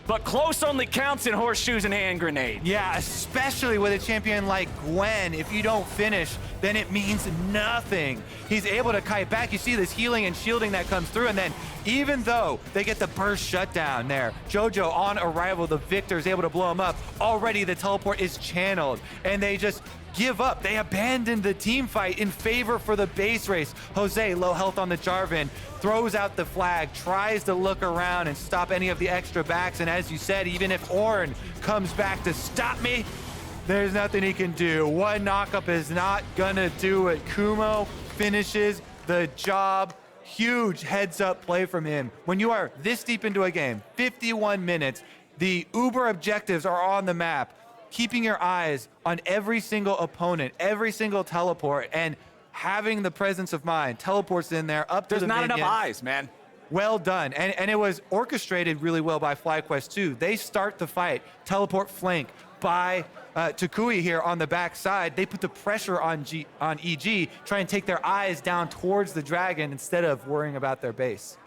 but close only counts in horseshoes and hand grenades. Yeah, especially with a champion like Gwen. If you don't finish, then it means nothing. He's able to kite back. You see this healing and shielding that comes through, and then even though they get the burst shutdown there, Jojo on arrival, the Viktor is able to blow him up. Already the teleport is channeled, and they just give up. They abandoned the team fight in favor for the base race. Jose, low health on the Jarvan, throws out the flag, tries to look around and stop any of the extra backs. And as you said, even if Ornn comes back to stop me, there's nothing he can do. One knockup is not gonna do it. Kumo finishes the job. Huge heads up play from him. When you are this deep into a game, 51 minutes, the Uber objectives are on the map. Keeping your eyes on every single opponent, every single teleport, and having the presence of mind. Teleports in there, up to the minions. There's not enough eyes, man. Well done. And it was orchestrated really well by FlyQuest too. They start the fight, teleport flank by toucouille here on the back side. They put the pressure on EG, try and take their eyes down towards the dragon instead of worrying about their base.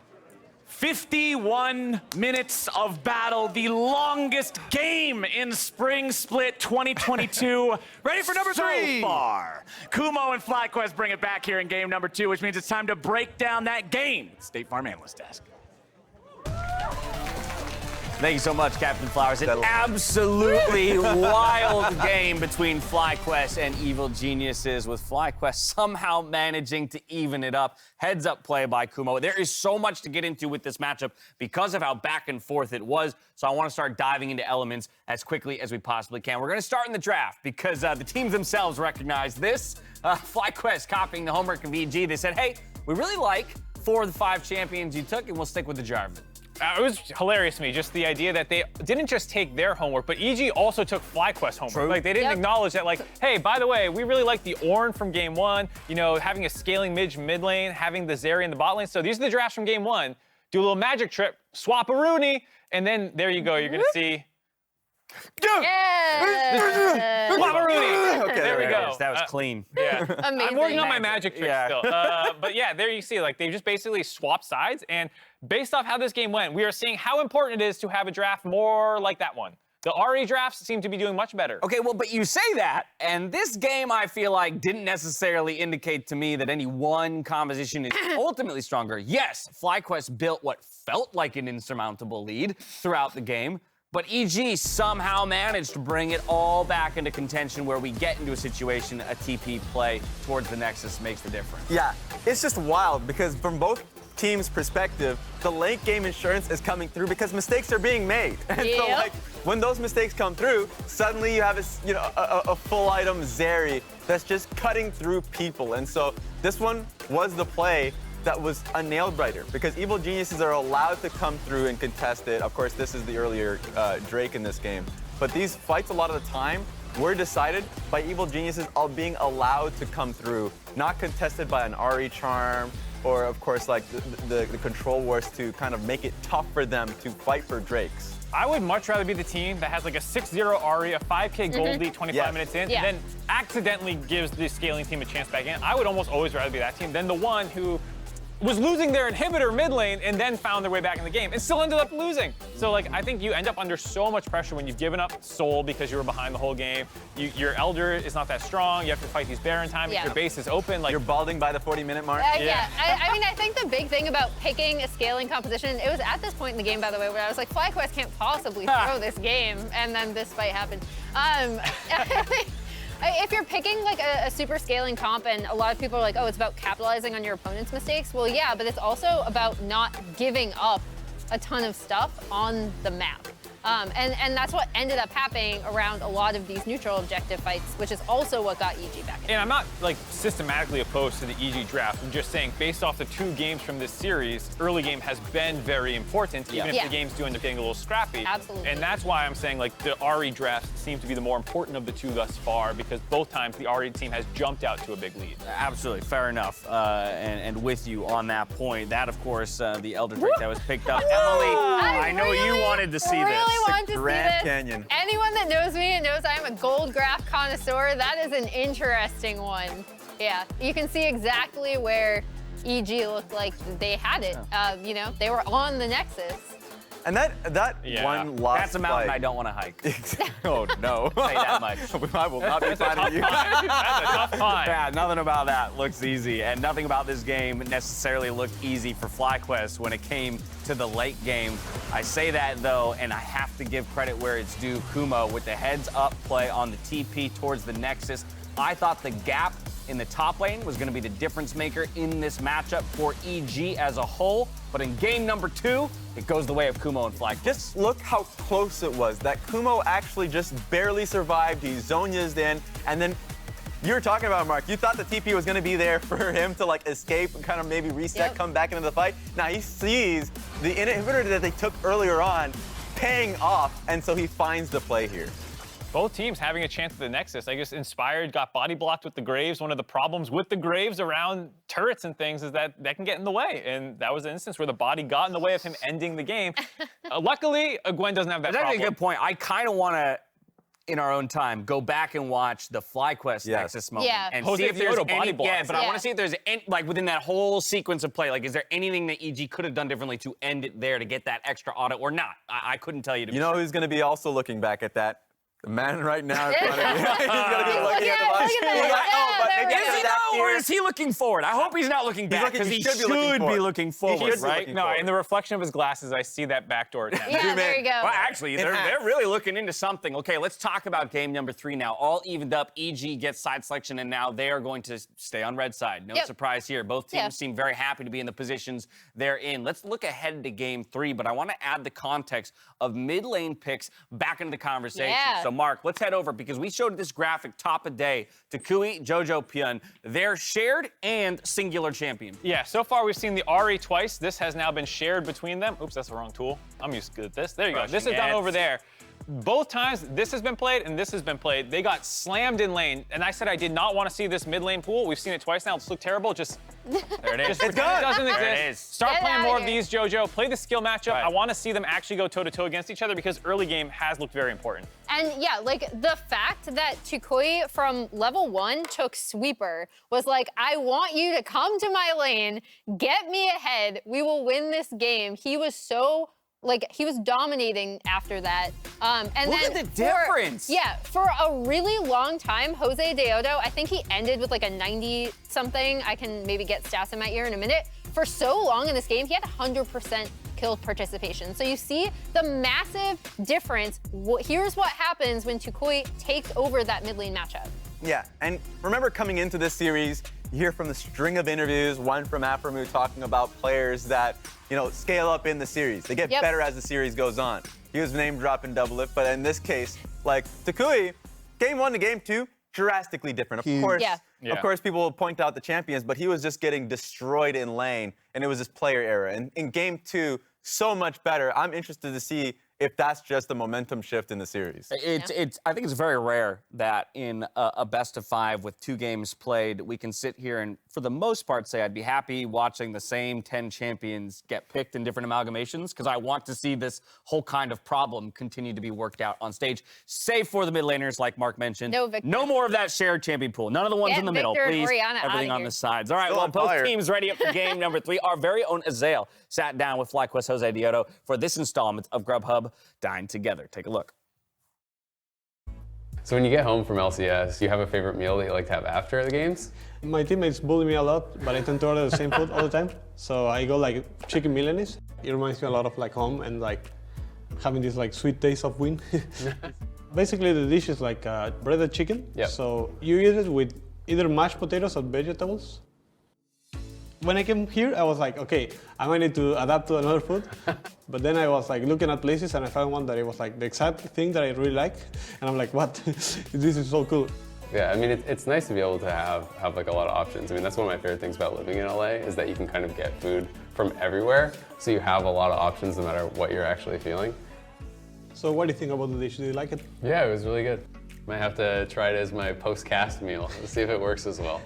51 minutes of battle, the longest game in Spring Split 2022. Ready for number 3? So far. Kumo and FlyQuest bring it back here in game number 2, which means it's time to break down that game. State Farm Analyst Desk. Thank you so much, Captain Flowers. An absolutely wild game between FlyQuest and Evil Geniuses, with FlyQuest somehow managing to even it up. Heads up play by Kumo. There is so much to get into with this matchup because of how back and forth it was, so I want to start diving into elements as quickly as we possibly can. We're going to start in the draft because the teams themselves recognize this. FlyQuest copying the homework of EG. They said, hey, we really like 4 of the 5 champions you took, and we'll stick with the Jarvan. It was hilarious to me, just the idea that they didn't just take their homework, but EG also took FlyQuest homework. True. Like, they didn't acknowledge that, like, hey, by the way, we really like the Ornn from game 1, you know, having a scaling mid lane, having the Zeri in the bot lane. So these are the drafts from game 1. Do a little magic trip, swap a Rooney, and then there you go. You're going to see... Yeah. Swap a Rooney. Okay, there we go. That was clean. Yeah. Amazing. I'm working on my magic trick Yeah. still. But yeah, there you see, like, they just basically swapped sides, and based off how this game went, we are seeing how important it is to have a draft more like that one. The Ahri drafts seem to be doing much better. Okay, well, but you say that, and this game, I feel like, didn't necessarily indicate to me that any one composition is ultimately stronger. Yes, FlyQuest built what felt like an insurmountable lead throughout the game, but EG somehow managed to bring it all back into contention where we get into a situation, a TP play towards the Nexus makes the difference. Yeah, it's just wild because from both teams' perspective, the late game insurance is coming through because mistakes are being made. And so, like, when those mistakes come through, suddenly you have a full item Zeri that's just cutting through people. And so this one was the play that was a nail-biter because Evil Geniuses are allowed to come through and contest it. Of course, this is the earlier Drake in this game. But these fights, a lot of the time, were decided by Evil Geniuses all being allowed to come through, not contested by an Ahri charm or, of course, like the control wars to kind of make it tough for them to fight for Drakes. I would much rather be the team that has like a 6-0 Ahri, a 5K gold lead 25 minutes in, and then accidentally gives the scaling team a chance back in. I would almost always rather be that team than the one who was losing their inhibitor mid lane and then found their way back in the game and still ended up losing. So like, I think you end up under so much pressure when you've given up soul because you were behind the whole game. Your elder is not that strong. You have to fight these Baron time. If your base is open, like you're balding by the 40-minute mark. I mean, I think the big thing about picking a scaling composition, it was at this point in the game, by the way, where I was like, FlyQuest can't possibly throw this game, and then this fight happened. If you're picking like a super scaling comp and a lot of people are like, oh, it's about capitalizing on your opponent's mistakes, well, yeah, but it's also about not giving up a ton of stuff on the map. And that's what ended up happening around a lot of these neutral objective fights, which is also what got EG back in. And I'm not like systematically opposed to the EG draft. I'm just saying, based off the 2 games from this series, early game has been very important, even if the games do end up getting a little scrappy. Absolutely. And that's why I'm saying like the Ahri draft seems to be the more important of the 2 thus far, because both times the Ahri team has jumped out to a big lead. Absolutely, fair enough. And with you on that point, that of course, the Elder Drake that was picked up. Emily, I know you wanted to see this. Want to Grand see this. Canyon. Anyone that knows me and knows I am a gold graph connoisseur, that is an interesting one. Yeah, you can see exactly where EG looked like they had it. You know, they were on the Nexus. And that one lost That's a mountain fight. I don't want to hike. Oh, no. Say that much. I will not be fighting you. That's a tough find. Yeah, nothing about that looks easy, and nothing about this game necessarily looked easy for FlyQuest when it came to the late game. I say that, though, and I have to give credit where it's due. Kumo with the heads-up play on the TP towards the Nexus. I thought the gap in the top lane was going to be the difference maker in this matchup for EG as a whole, but in game number 2, it goes the way of Kumo and FlyQuest. Just look how close it was. That Kumo actually just barely survived. He Zhonya's in, and then you were talking about, Mark, you thought the TP was going to be there for him to like escape and kind of maybe reset, come back into the fight. Now he sees the inhibitor that they took earlier on paying off, and so he finds the play here. Both teams having a chance at the Nexus. I guess Inspired got body blocked with the Graves. One of the problems with the Graves around turrets and things is that can get in the way. And that was an instance where the body got in the way of him ending the game. Luckily, Gwen doesn't have that problem. That's a good point. I kind of want to, in our own time, go back and watch the FlyQuest Nexus moment and see if there's any, but I want to see if there's any, like within that whole sequence of play, like is there anything that EG could have done differently to end it there to get that extra auto or not? I couldn't tell you to be know who's going to be also looking back at that? The man right now in front of you. He's going to be looking at the box. Or is he looking forward? I hope he's not looking back because he should be looking forward, right? No, in the reflection of his glasses, I see that backdoor attempt. Yeah, there you go. Well, actually, they're really looking into something. Okay, let's talk about game number 3 now. All evened up. EG gets side selection, and now they are going to stay on red side. No surprise here. Both teams seem very happy to be in the positions they're in. Let's look ahead to game 3, but I want to add the context of mid lane picks back into the conversation. So Mark, let's head over because we showed this graphic top of day. toucouille, jojopyun, they're shared and singular champion. Yeah, so far we've seen the Ahri twice. This has now been shared between them. Oops, that's the wrong tool. I'm used to this. There you go. This is done over there. Both times this has been played and this has been played, they got slammed in lane. And I said I did not want to see this mid lane pool. We've seen it twice now. It's looked terrible. Just there it is. Just it doesn't exist. There it is. Start playing more of these, Jojo. Play the skill matchup. I want to see them actually go toe-to-toe against each other because early game has looked very important. And yeah, like the fact that toucouille from level 1 took sweeper was like, I want you to come to my lane, get me ahead. We will win this game. He was so he was dominating after that. And Look then at the difference. For a really long time, Josedeodo, I think he ended with like a 90-something. I can maybe get stats in my ear in a minute. For so long in this game, he had 100% kill participation. So you see the massive difference. Here's what happens when toucouille takes over that mid lane matchup. Yeah, and remember coming into this series, you hear from the string of interviews, one from aphromoo talking about players that, scale up in the series. They get better as the series goes on. He was name dropping Double Lift, but in this case, like toucouille, game 1 to game 2, drastically different. Of course, Of course, people will point out the champions, but he was just getting destroyed in lane, and it was just player error. And in game 2, so much better. I'm interested to see if that's just a momentum shift in the series. I think it's very rare that in a best of 5 with 2 games played, we can sit here and, for the most part, say I'd be happy watching the same 10 champions get picked in different amalgamations, because I want to see this whole kind of problem continue to be worked out on stage, save for the mid laners, like Mark mentioned. No, Viktor. No more of that shared champion pool. None of the ones in the middle, Viktor and please. Orianna Everything outta on here. the sides. All right, Still well, on both fire. teams ready up for game number 3. Our very own Xayah sat down with FlyQuest Josedeodo for this installment of Grubhub Dine Together. Take a look. So when you get home from LCS, you have a favorite meal that you like to have after the games? My teammates bully me a lot, but I tend to order the same food all the time. So I go like chicken Milanese. It reminds me a lot of like home and like having this like sweet taste of win. Basically the dish is like breaded chicken. Yep. So you eat it with either mashed potatoes or vegetables. When I came here, I was like, okay, I might need to adapt to another food. But then I was like looking at places and I found one that it was like the exact thing that I really like. And I'm like, what? This is so cool. Yeah, I mean, it's nice to be able to have like a lot of options. I mean, that's one of my favorite things about living in LA is that you can kind of get food from everywhere. So you have a lot of options no matter what you're actually feeling. So what do you think about the dish? Do you like it? Yeah, it was really good. Might have to try it as my post-cast meal to see if it works as well.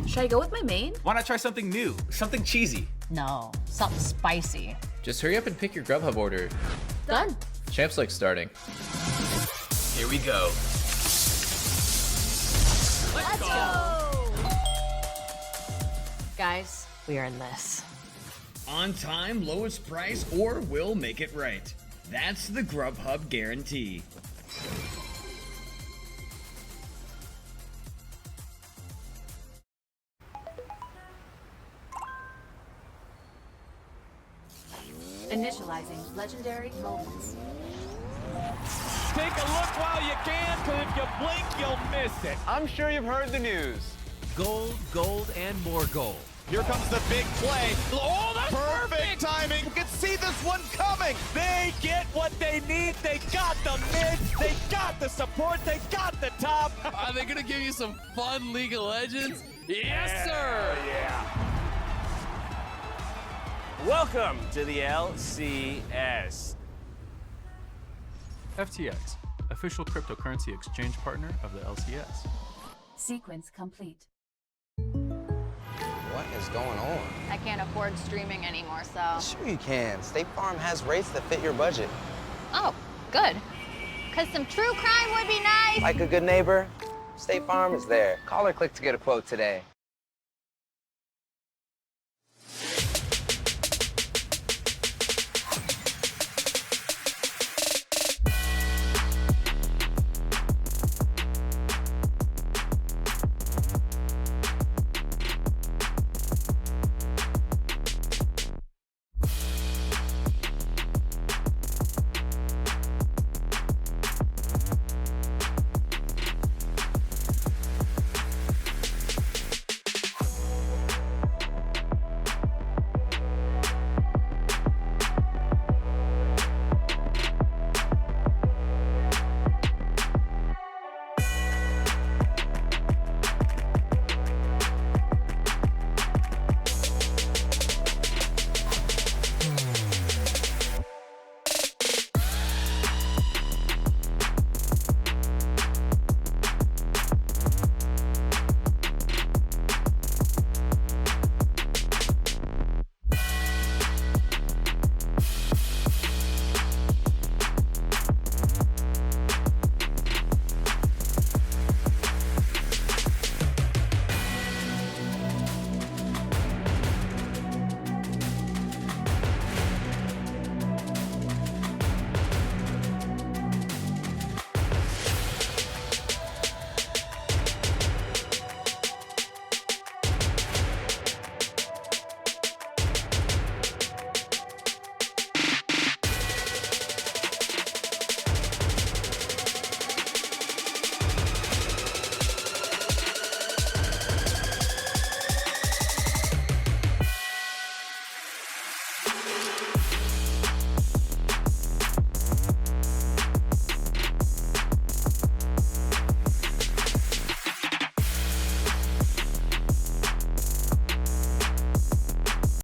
Should I go with my main? Why not try something new? Something cheesy. No, something spicy. Just hurry up and pick your Grubhub order. Done. Champs like starting. Here we go. Let's go! Guys, we are in this. On time, lowest price, or we'll make it right. That's the Grubhub guarantee. Initializing legendary moments. Take a look while you can, because if you blink, you'll miss it. I'm sure you've heard the news. Gold, gold, and more gold. Here comes the big play. Oh, that's perfect timing. You can see this one coming. They get what they need. They got the mid. They got the support. They got the top. Are they gonna give you some fun League of Legends? Yes, sir. Yeah. Welcome to the LCS. FTX, official cryptocurrency exchange partner of the LCS. Sequence complete. What is going on? I can't afford streaming anymore, so... Sure you can. State Farm has rates that fit your budget. Oh, good. Because some true crime would be nice. Like a good neighbor, State Farm is there. Call or click to get a quote today.